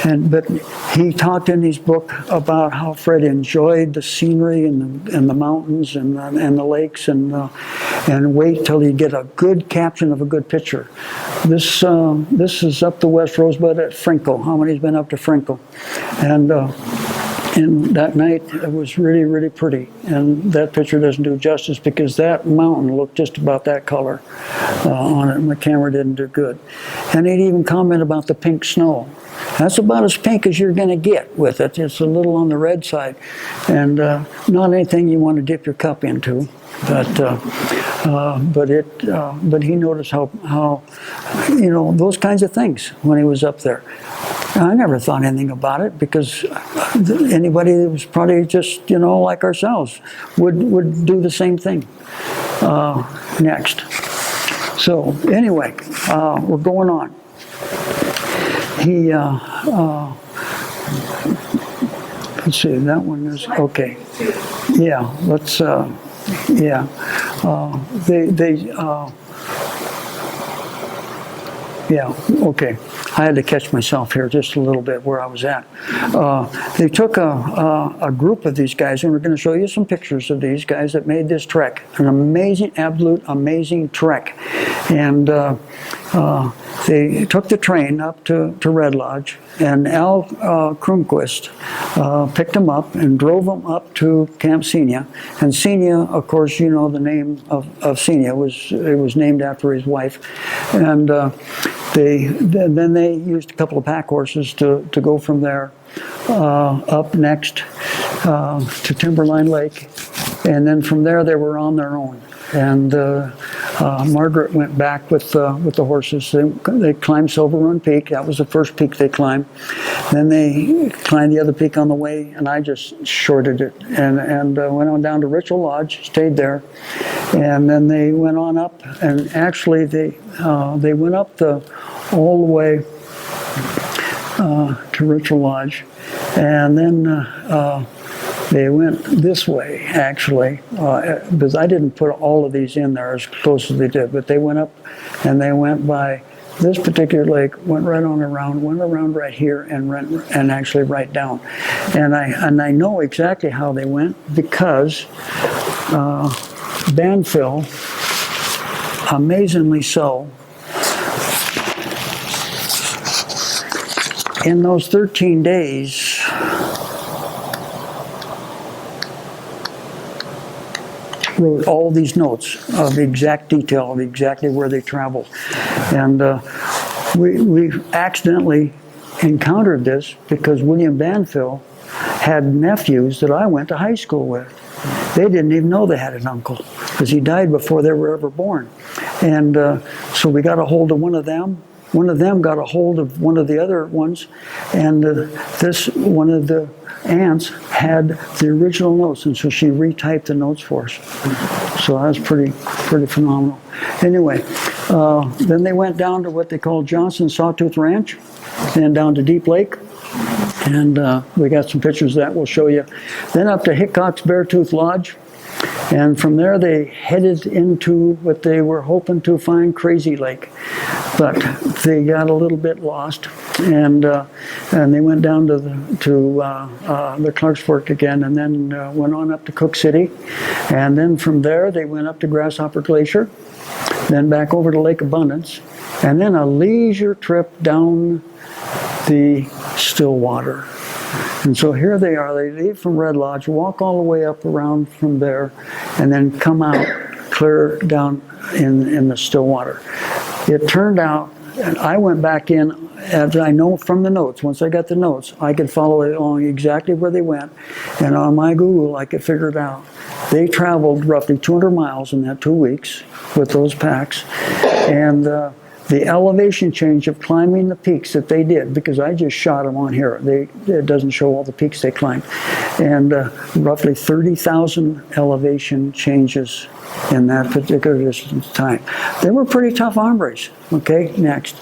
But he talked in his book about how Fred enjoyed the scenery and the mountains and the lakes and wait till he get a good caption of a good picture. This is up the West Rosebud at Frinkle. How many's been up to Frinkle? And And that night, it was really, really pretty. And that picture doesn't do justice because that mountain looked just about that color on it. My camera didn't do good. And he'd even comment about the pink snow. That's about as pink as you're going to get with it. It's a little on the red side. And not anything you want to dip your cup into. But he noticed how those kinds of things when he was up there. I never thought anything about it because anybody that was probably just like ourselves would do the same thing. Next. So anyway, we're going on. He let's see, that one is okay. Yeah, let's. Yeah, yeah, okay. I had to catch myself here just a little bit where I was at. They took a group of these guys, and we're going to show you some pictures of these guys that made this trek. An amazing, absolute amazing trek. And they took the train up to Red Lodge, and Al Krumquist picked them up and drove them up to Camp Senia. And Senia, of course, the name of Senia it was named after his wife. And then they used a couple of pack horses to go from there up next to Timberline Lake, and then from there they were on their own. And Margaret went back with the horses. They climbed Silver Run Peak. That was the first peak they climbed. Then they climbed the other peak on the way, and I just shorted it and went on down to Ritual Lodge, stayed there, and then they went on up. And actually, they went up all the way to Ritual Lodge, and then they went this way, actually, because I didn't put all of these in there as close as they did, but they went up and they went by this particular lake, went right on around, went around right here, and actually right down. And I know exactly how they went because Banfield, amazingly so, in those 13 days, wrote all these notes of exact detail of exactly where they traveled. And we accidentally encountered this because William Banfield had nephews that I went to high school with. They didn't even know they had an uncle because he died before they were ever born. And so we got a hold of one of them. One of them got a hold of one of the other ones, and one of the aunts had the original notes, and so she retyped the notes for us. So that was pretty phenomenal. Anyway, then they went down to what they call Johnson Sawtooth Ranch, and down to Deep Lake, and we got some pictures of that we'll show you. Then up to Hickok's Beartooth Lodge, and from there they headed into what they were hoping to find, Crazy Lake. But they got a little bit lost, and they went down to the Clark's Fork again, and then went on up to Cook City, and then from there they went up to Grasshopper Glacier, then back over to Lake Abundance, and then a leisure trip down the Stillwater. And so here they are. They leave from Red Lodge, walk all the way up around from there, and then come out clear down in the Stillwater. It turned out, and I went back in, as I know from the notes, once I got the notes, I could follow it along exactly where they went, and on my Google I could figure it out. They traveled roughly 200 miles in that 2 weeks with those packs, and the elevation change of climbing the peaks that they did, because I just shot them on here. It doesn't show all the peaks they climbed. And roughly 30,000 elevation changes in that particular distance of time. They were pretty tough hombres. Okay, next.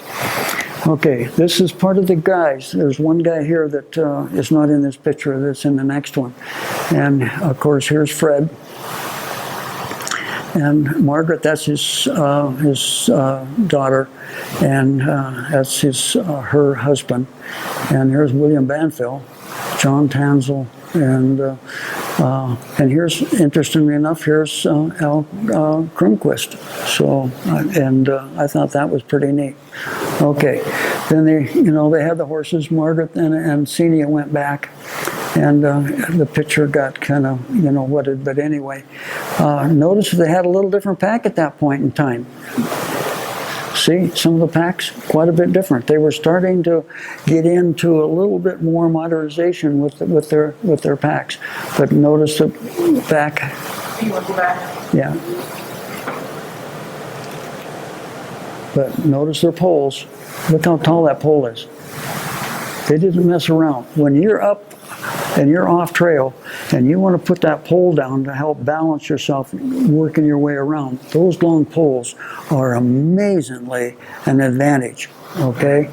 Okay, this is part of the guys. There's one guy here that is not in this picture, that's in the next one. And of course, here's Fred. And Margaret, that's his daughter, and that's her husband. And here's William Banfield, John Tansel, and here's, interestingly enough, here's Al Krumquist. So, I thought that was pretty neat. Okay, then they had the horses. Margaret and Senia went back, And the picture got kind of, wetted, but anyway. Notice they had a little different pack at that point in time. See, some of the packs, quite a bit different. They were starting to get into a little bit more modernization with their packs. But notice the back. You want to go back? Yeah. But notice their poles. Look how tall that pole is. They didn't mess around. When you're up and you're off trail and you want to put that pole down to help balance yourself working your way around, those long poles are amazingly an advantage, okay?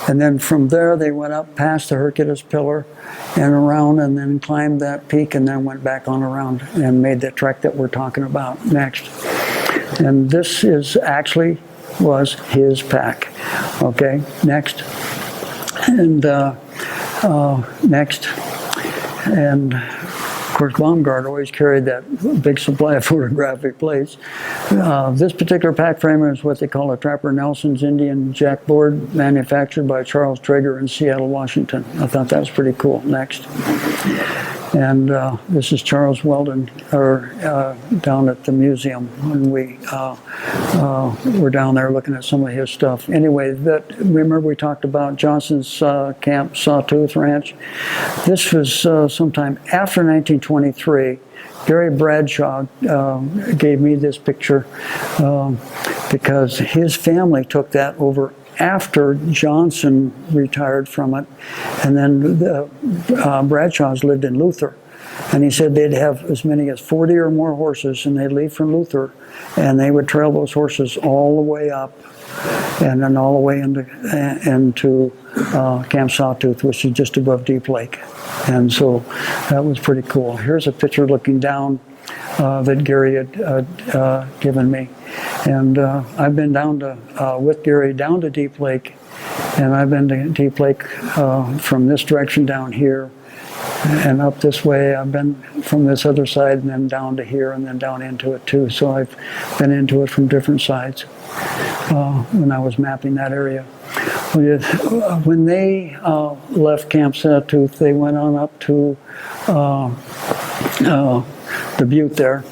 And then from there they went up past the Hercules pillar and around and then climbed that peak and then went back on around and made the trek that we're talking about next. And this was his pack, okay? Next. And next, and of course Baumgart always carried that big supply of photographic plates. This particular pack frame is what they call a Trapper Nelson's Indian jackboard, manufactured by Charles Traeger in Seattle, Washington. I thought that was pretty cool. Next. And this is Charles Weldon, down at the museum when we were down there looking at some of his stuff. Anyway, remember we talked about Johnson's Camp Sawtooth Ranch? This was sometime after 1923. Gary Bradshaw gave me this picture because his family took that over after Johnson retired from it, and then the Bradshaws lived in Luther, and he said they'd have as many as 40 or more horses, and they'd leave from Luther, and they would trail those horses all the way up, and then all the way into Camp Sawtooth, which is just above Deep Lake, and so that was pretty cool. Here's a picture looking down that Gary had given me. And I've been down to, with Gary, down to Deep Lake, and I've been to Deep Lake from this direction down here, and up this way. I've been from this other side, and then down to here, and then down into it too. So I've been into it from different sides when I was mapping that area. When they left Camp Sawtooth, they went on up to the butte there,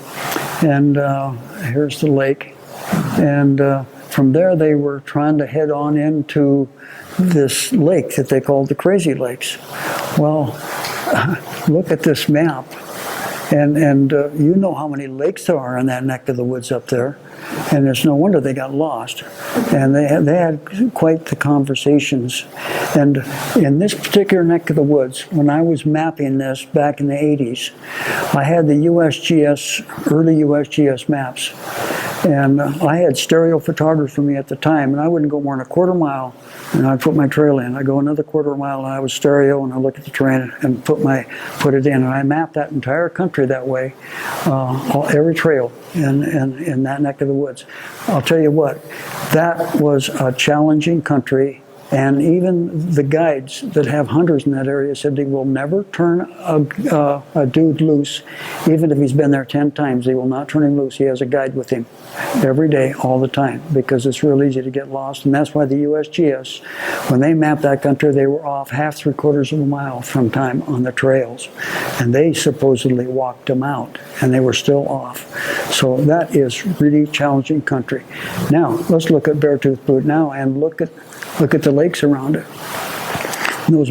and here's the lake. And from there they were trying to head on into this lake that they called the Crazy Lakes. Well, look at this map, and you know how many lakes there are in that neck of the woods up there, and it's no wonder they got lost. And they had quite the conversations. And in this particular neck of the woods, when I was mapping this back in the 80s, I had the early USGS maps. And I had stereo photography for me at the time, and I wouldn't go more than a quarter mile, and I'd put my trail in. I'd go another quarter mile, and I was stereo, and I look at the terrain and put it in, and I mapped that entire country that way, every trail in that neck of the woods. I'll tell you what, that was a challenging country. And even the guides that have hunters in that area said they will never turn a dude loose, even if he's been there 10 times. They will not turn him loose. He has a guide with him every day, all the time, because it's real easy to get lost. And that's why the USGS, when they mapped that country, they were off half, 3/4 of a mile from time on the trails. And they supposedly walked them out, and they were still off. So that is really challenging country. Now, let's look at Beartooth Butte now and look at the lakes around it. Those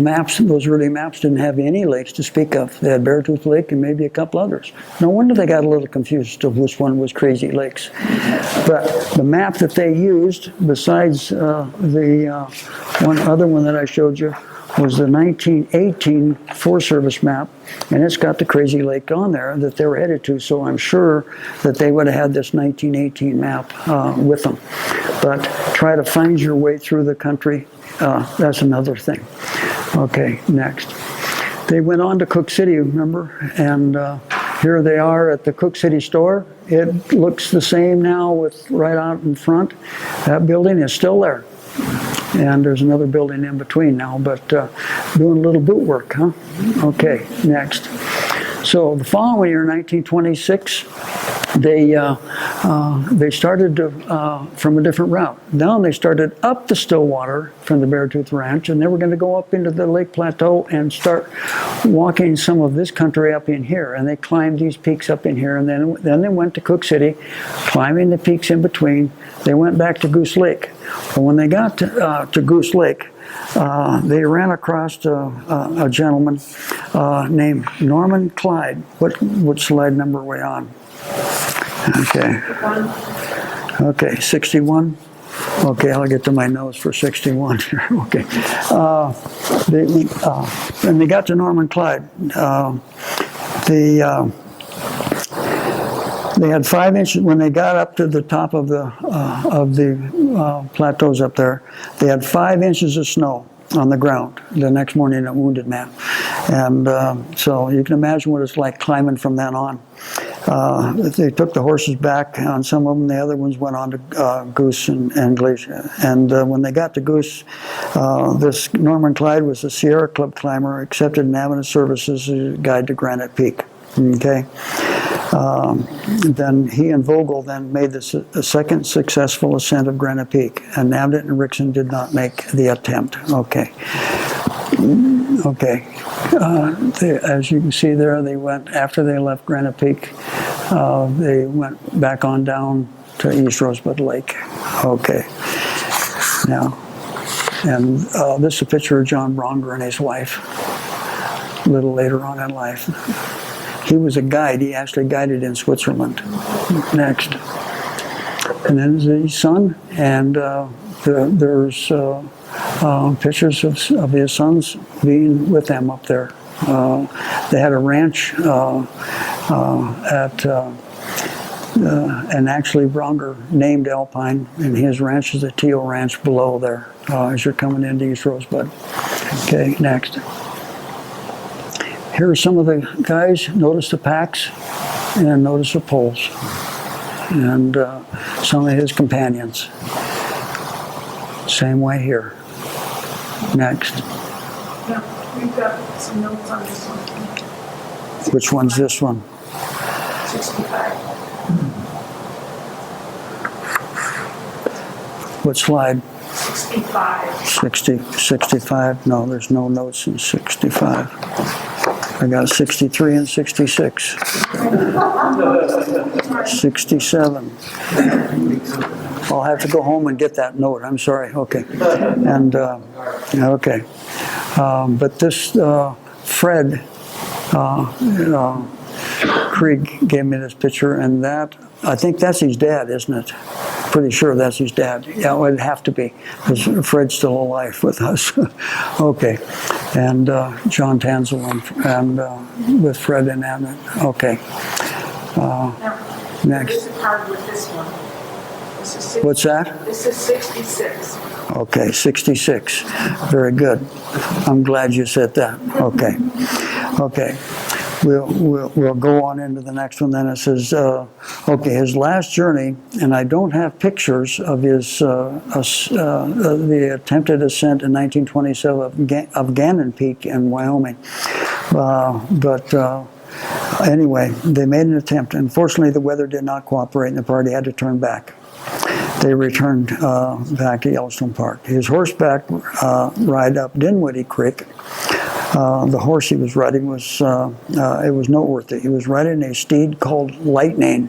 early maps didn't have any lakes to speak of. They had Beartooth Lake and maybe a couple others. No wonder they got a little confused as to which one was Crazy Lakes. But the map that they used, besides the one other one that I showed you, was the 1918 Forest Service map, and it's got the Crazy Lake on there that they were headed to, so I'm sure that they would have had this 1918 map with them. But try to find your way through the country, that's another thing. Okay, next. They went on to Cook City, remember, and here they are at the Cook City store. It looks the same now with right out in front. That building is still there. And there's another building in between now, but doing a little boot work, huh? Okay, next. So the following year, 1926, they started from a different route. Down they started up the Stillwater from the Beartooth Ranch, and they were going to go up into the Lake Plateau and start walking some of this country up in here. And they climbed these peaks up in here, and then they went to Cook City, climbing the peaks in between. They went back to Goose Lake. But when they got to Goose Lake, they ran across a gentleman named Norman Clyde. What slide number are we on? Okay. Okay, 61. Okay, I'll get to my notes for 61 here. Okay. And they got to Norman Clyde. They had 5 inches when they got up to the top of the plateaus up there. They had 5 inches of snow on the ground the next morning at Wounded Man, and so you can imagine what it's like climbing from then on. They took the horses back on some of them. The other ones went on to Goose and Glacier. And when they got to Goose, this Norman Clyde was a Sierra Club climber, accepted Inabnit services as a guide to Granite Peak. Okay. Then he and Vogel then made the second successful ascent of Granite Peak, and Inabnit and Rickson did not make the attempt. Okay. Okay. As you can see there, they went, after they left Granite Peak, they went back on down to East Rosebud Lake. Okay. Now, and this is a picture of John Bronger and his wife a little later on in life. He was a guide. He actually guided in Switzerland. Next. And then his son, and there's pictures of his sons being with them up there. They had a ranch and actually Bronger named Alpine, and his ranch is the Teal Ranch below there as you're coming into East Rosebud. Okay, next. Here are some of the guys. Notice the packs and notice the poles and some of his companions. Same way here. Next. Yeah, we've got some notes on this one. Which one's this one? 65. What slide? 65. 65. No, there's no notes in 65. I got 63 and 66. 67. I'll have to go home and get that note. I'm sorry. Okay. And, okay. But this, Fred Krieg gave me this picture, and that, I think that's his dad, isn't it? Pretty sure that's his dad. Yeah, it would have to be, because Fred's still alive with us. Okay. And John Tanzel and with Fred and Anna. Okay. Now, Next. this is hard with this one. This is What's that? This is 66. Okay, 66. Very good. I'm glad you said that. Okay. Okay. We'll go on into the next one. Then it says, okay, his last journey, and I don't have pictures of his the attempted ascent in 1927 of Gannon Peak in Wyoming, but anyway, they made an attempt. Unfortunately, the weather did not cooperate, and the party had to turn back. They returned back to Yellowstone Park. His horseback ride up Dinwiddie Creek. The horse he was riding was, it was noteworthy. He was riding a steed called Lightning,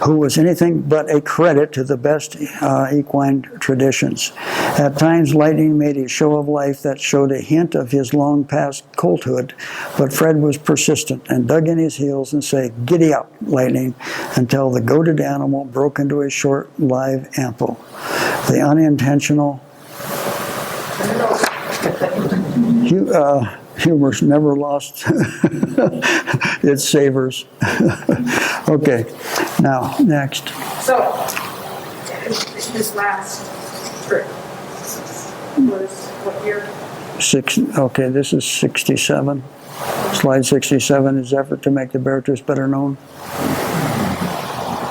who was anything but a credit to the best equine traditions. At times, Lightning made a show of life that showed a hint of his long past colthood, but Fred was persistent and dug in his heels and said, "Giddy up, Lightning," until the goaded animal broke into a short, live amble. The unintentional humor's never lost its savors. Okay, now, next. So, this last trip was what year? Okay, this is 67. Slide 67 is effort to make the Beartooth better known.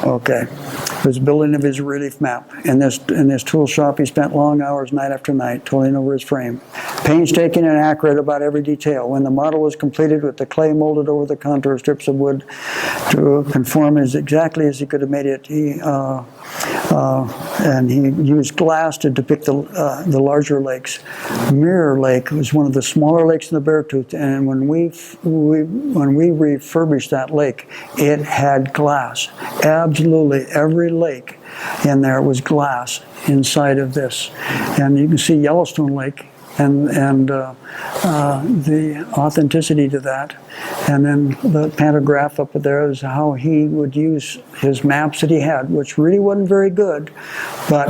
Okay. was building of his relief map. In this tool shop, he spent long hours night after night toiling over his frame, painstaking and accurate about every detail. When the model was completed with the clay molded over the contour strips of wood to conform as exactly as he could have made it, and he used glass to depict the larger lakes. Mirror Lake was one of the smaller lakes in the Beartooth, and when we refurbished that lake, it had glass. Absolutely every lake in there was glass inside of this. And you can see Yellowstone Lake and the authenticity to that. And then the pantograph up there is how he would use his maps that he had, which really wasn't very good, but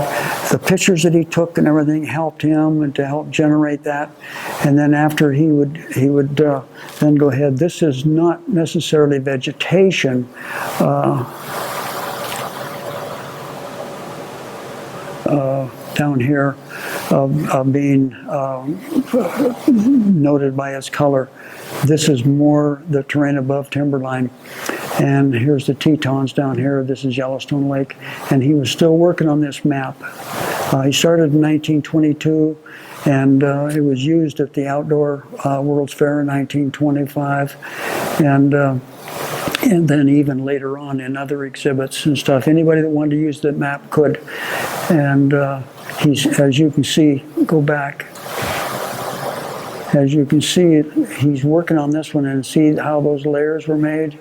the pictures that he took and everything helped him and to help generate that. And then after he would then go ahead. This is not necessarily vegetation. Down here of being noted by its color. This is more the terrain above timberline. And here's the Tetons down here. This is Yellowstone Lake. And he was still working on this map. He started in 1922, and it was used at the Outdoor World's Fair in 1925. And then even later on in other exhibits and stuff. Anybody that wanted to use the map could. And he's, as you can see, go back. As you can see, he's working on this one, and see how those layers were made?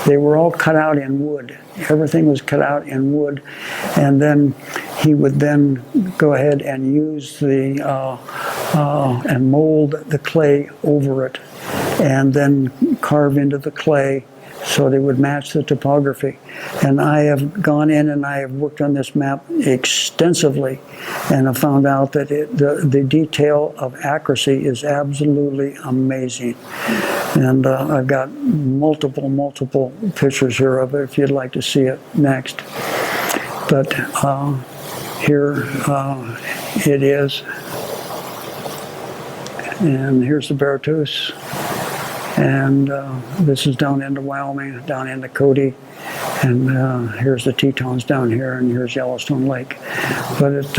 They were all cut out in wood. Everything was cut out in wood. And then he would then go ahead and use the, and mold the clay over it, and then carve into the clay so they would match the topography. And I have gone in and I have worked on this map extensively, and I found out that the detail of accuracy is absolutely amazing. And I've got multiple pictures here of it if you'd like to see it next. But here it is. And here's the Beartooth. And this is down into Wyoming, down into Cody. And here's the Tetons down here, and here's Yellowstone Lake. But it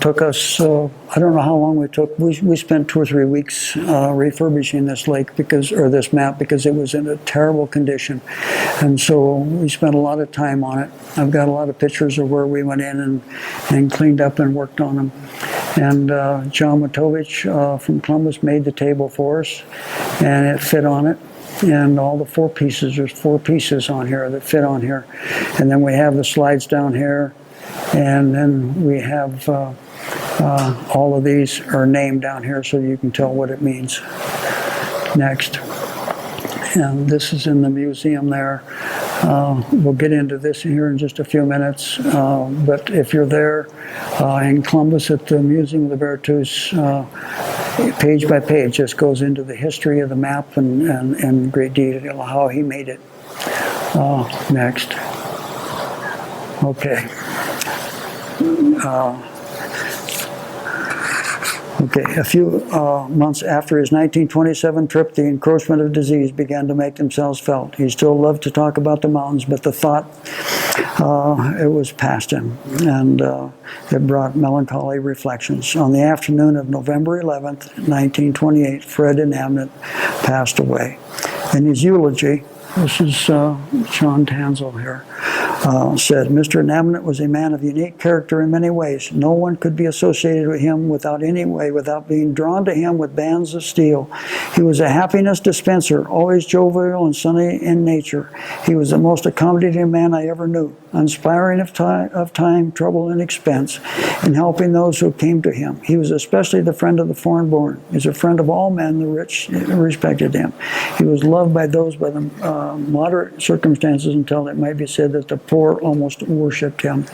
took us, I don't know how long we took. We spent 2 or 3 weeks refurbishing this lake or this map, because it was in a terrible condition. And so we spent a lot of time on it. I've got a lot of pictures of where we went in and cleaned up and worked on them. And John Matovich from Columbus made the table for us, and it fit on it. And all the 4 pieces, there's 4 pieces on here that fit on here. And then we have the slides down here, and then we have all of these are named down here so you can tell what it means. Next. And this is in the museum there. We'll get into this here in just a few minutes, but if you're there in Columbus at the Museum of the Beartooth, page by page just goes into the history of the map and great detail how he made it. Next. Okay. A few months after his 1927 trip, the encroachment of disease began to make themselves felt. He still loved to talk about the mountains, but the thought, it was past him, and it brought melancholy reflections. On the afternoon of November 11th, 1928, Fred Inabnit passed away. In his eulogy, this is Sean Tanzel here, said, Mr. Inabnit was a man of unique character in many ways. No one could be associated with him without being drawn to him with bands of steel. He was a happiness dispenser, always jovial and sunny in nature. He was the most accommodating man I ever knew, inspiring of time, trouble, and expense, in helping those who came to him. He was especially the friend of the foreign-born. He was a friend of all men. The rich respected him. He was loved by those by the moderate circumstances, until it might be said that the poor almost worshipped him.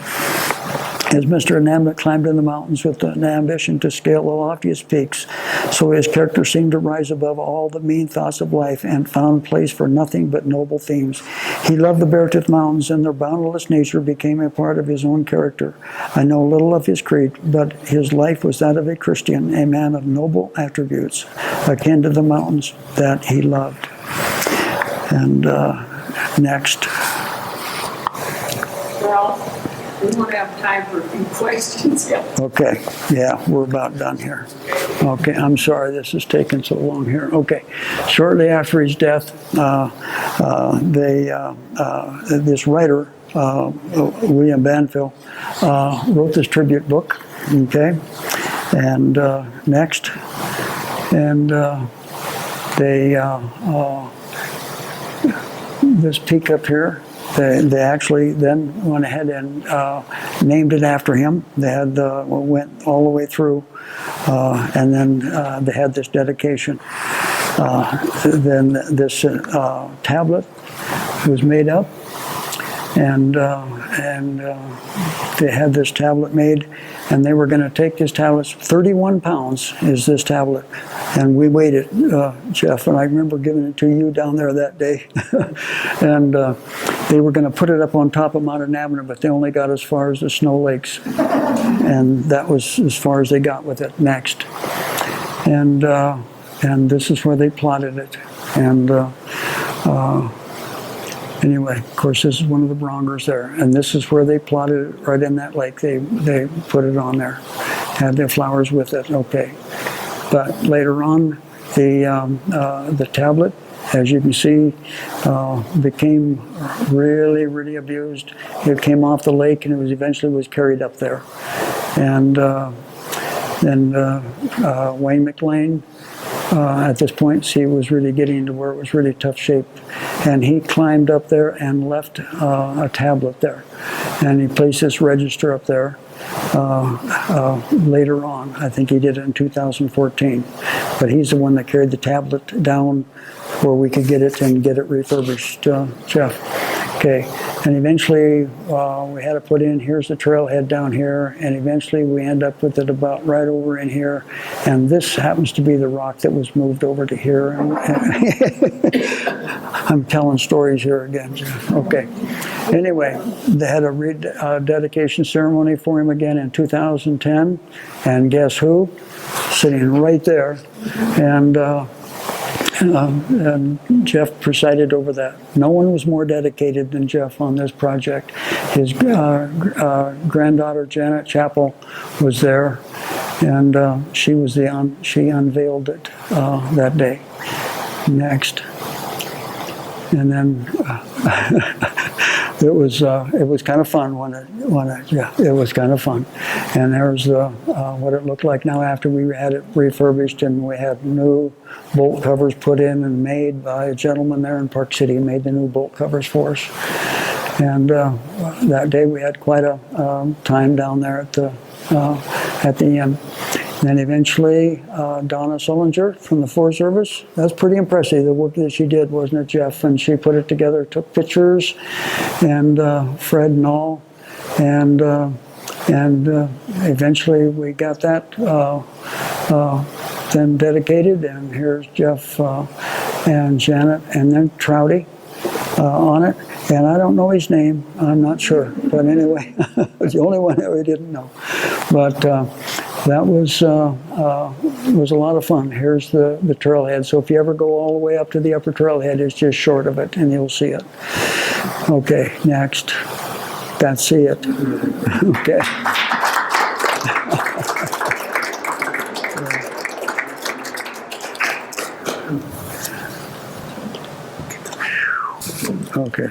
As Mr. Inabnit climbed in the mountains with an ambition to scale the loftiest peaks, so his character seemed to rise above all the mean thoughts of life and found place for nothing but noble themes. He loved the Beartooth Mountains, and their boundless nature became a part of his own character. I know little of his creed, but his life was that of a Christian, a man of noble attributes, akin to the mountains that he loved. And next. We won't have time for a few questions yet. Okay, yeah, we're about done here. Okay, I'm sorry this is taking so long here. Okay, shortly after his death, this writer, William Banfield, wrote this tribute book, okay? And next, and this peak up here, they actually then went ahead and named it after him. They had went all the way through, and then they had this dedication. Then this tablet was made up, and they had this tablet made, and they were going to take this tablet. 31 pounds is this tablet, and we weighed it, Jeff, and I remember giving it to you down there that day. And they were going to put it up on top of Mount Inabnit, but they only got as far as the Snow Lakes, and that was as far as they got with it. Next, and this is where they plotted it, and anyway, of course, this is one of the Brongers there, and this is where they plotted it, right in that lake. They put it on there, had their flowers with it. Okay, but later on, the tablet, as you can see, became really abused. It came off the lake, and it was eventually carried up there, and then Wayne McLean. At this point, see, it was really getting to where it was really tough shape. And he climbed up there and left a tablet there. And he placed this register up there later on. I think he did it in 2014. But he's the one that carried the tablet down where we could get it and get it refurbished, Jeff. Okay, and eventually we had it put in. Here's the trailhead down here, and eventually we end up with it about right over in here. And this happens to be the rock that was moved over to here. I'm telling stories here again, Jeff. Okay. Anyway, they had a dedication ceremony for him again in 2010, and guess who? Sitting right there, and Jeff presided over that. No one was more dedicated than Jeff on this project. His granddaughter Janet Chappell was there, and she unveiled it that day. Next, and then it was kind of fun it was kind of fun. And there's what it looked like now after we had it refurbished, and we had new bolt covers put in and made by a gentleman there in Park City. He made the new bolt covers for us. And that day we had quite a time down there at the inn. And then eventually Donna Sullinger from the Forest Service. That's pretty impressive, the work that she did, wasn't it, Jeff? And she put it together, took pictures, and Fred and all. And eventually we got that then dedicated, and here's Jeff and Janet, and then Trouty on it. And I don't know his name, I'm not sure. But anyway, it's the only one that we didn't know. But that was a lot of fun. Here's the trailhead. So if you ever go all the way up to the upper trailhead, it's just short of it, and you'll see it. Okay, next. That's it. Okay. Okay.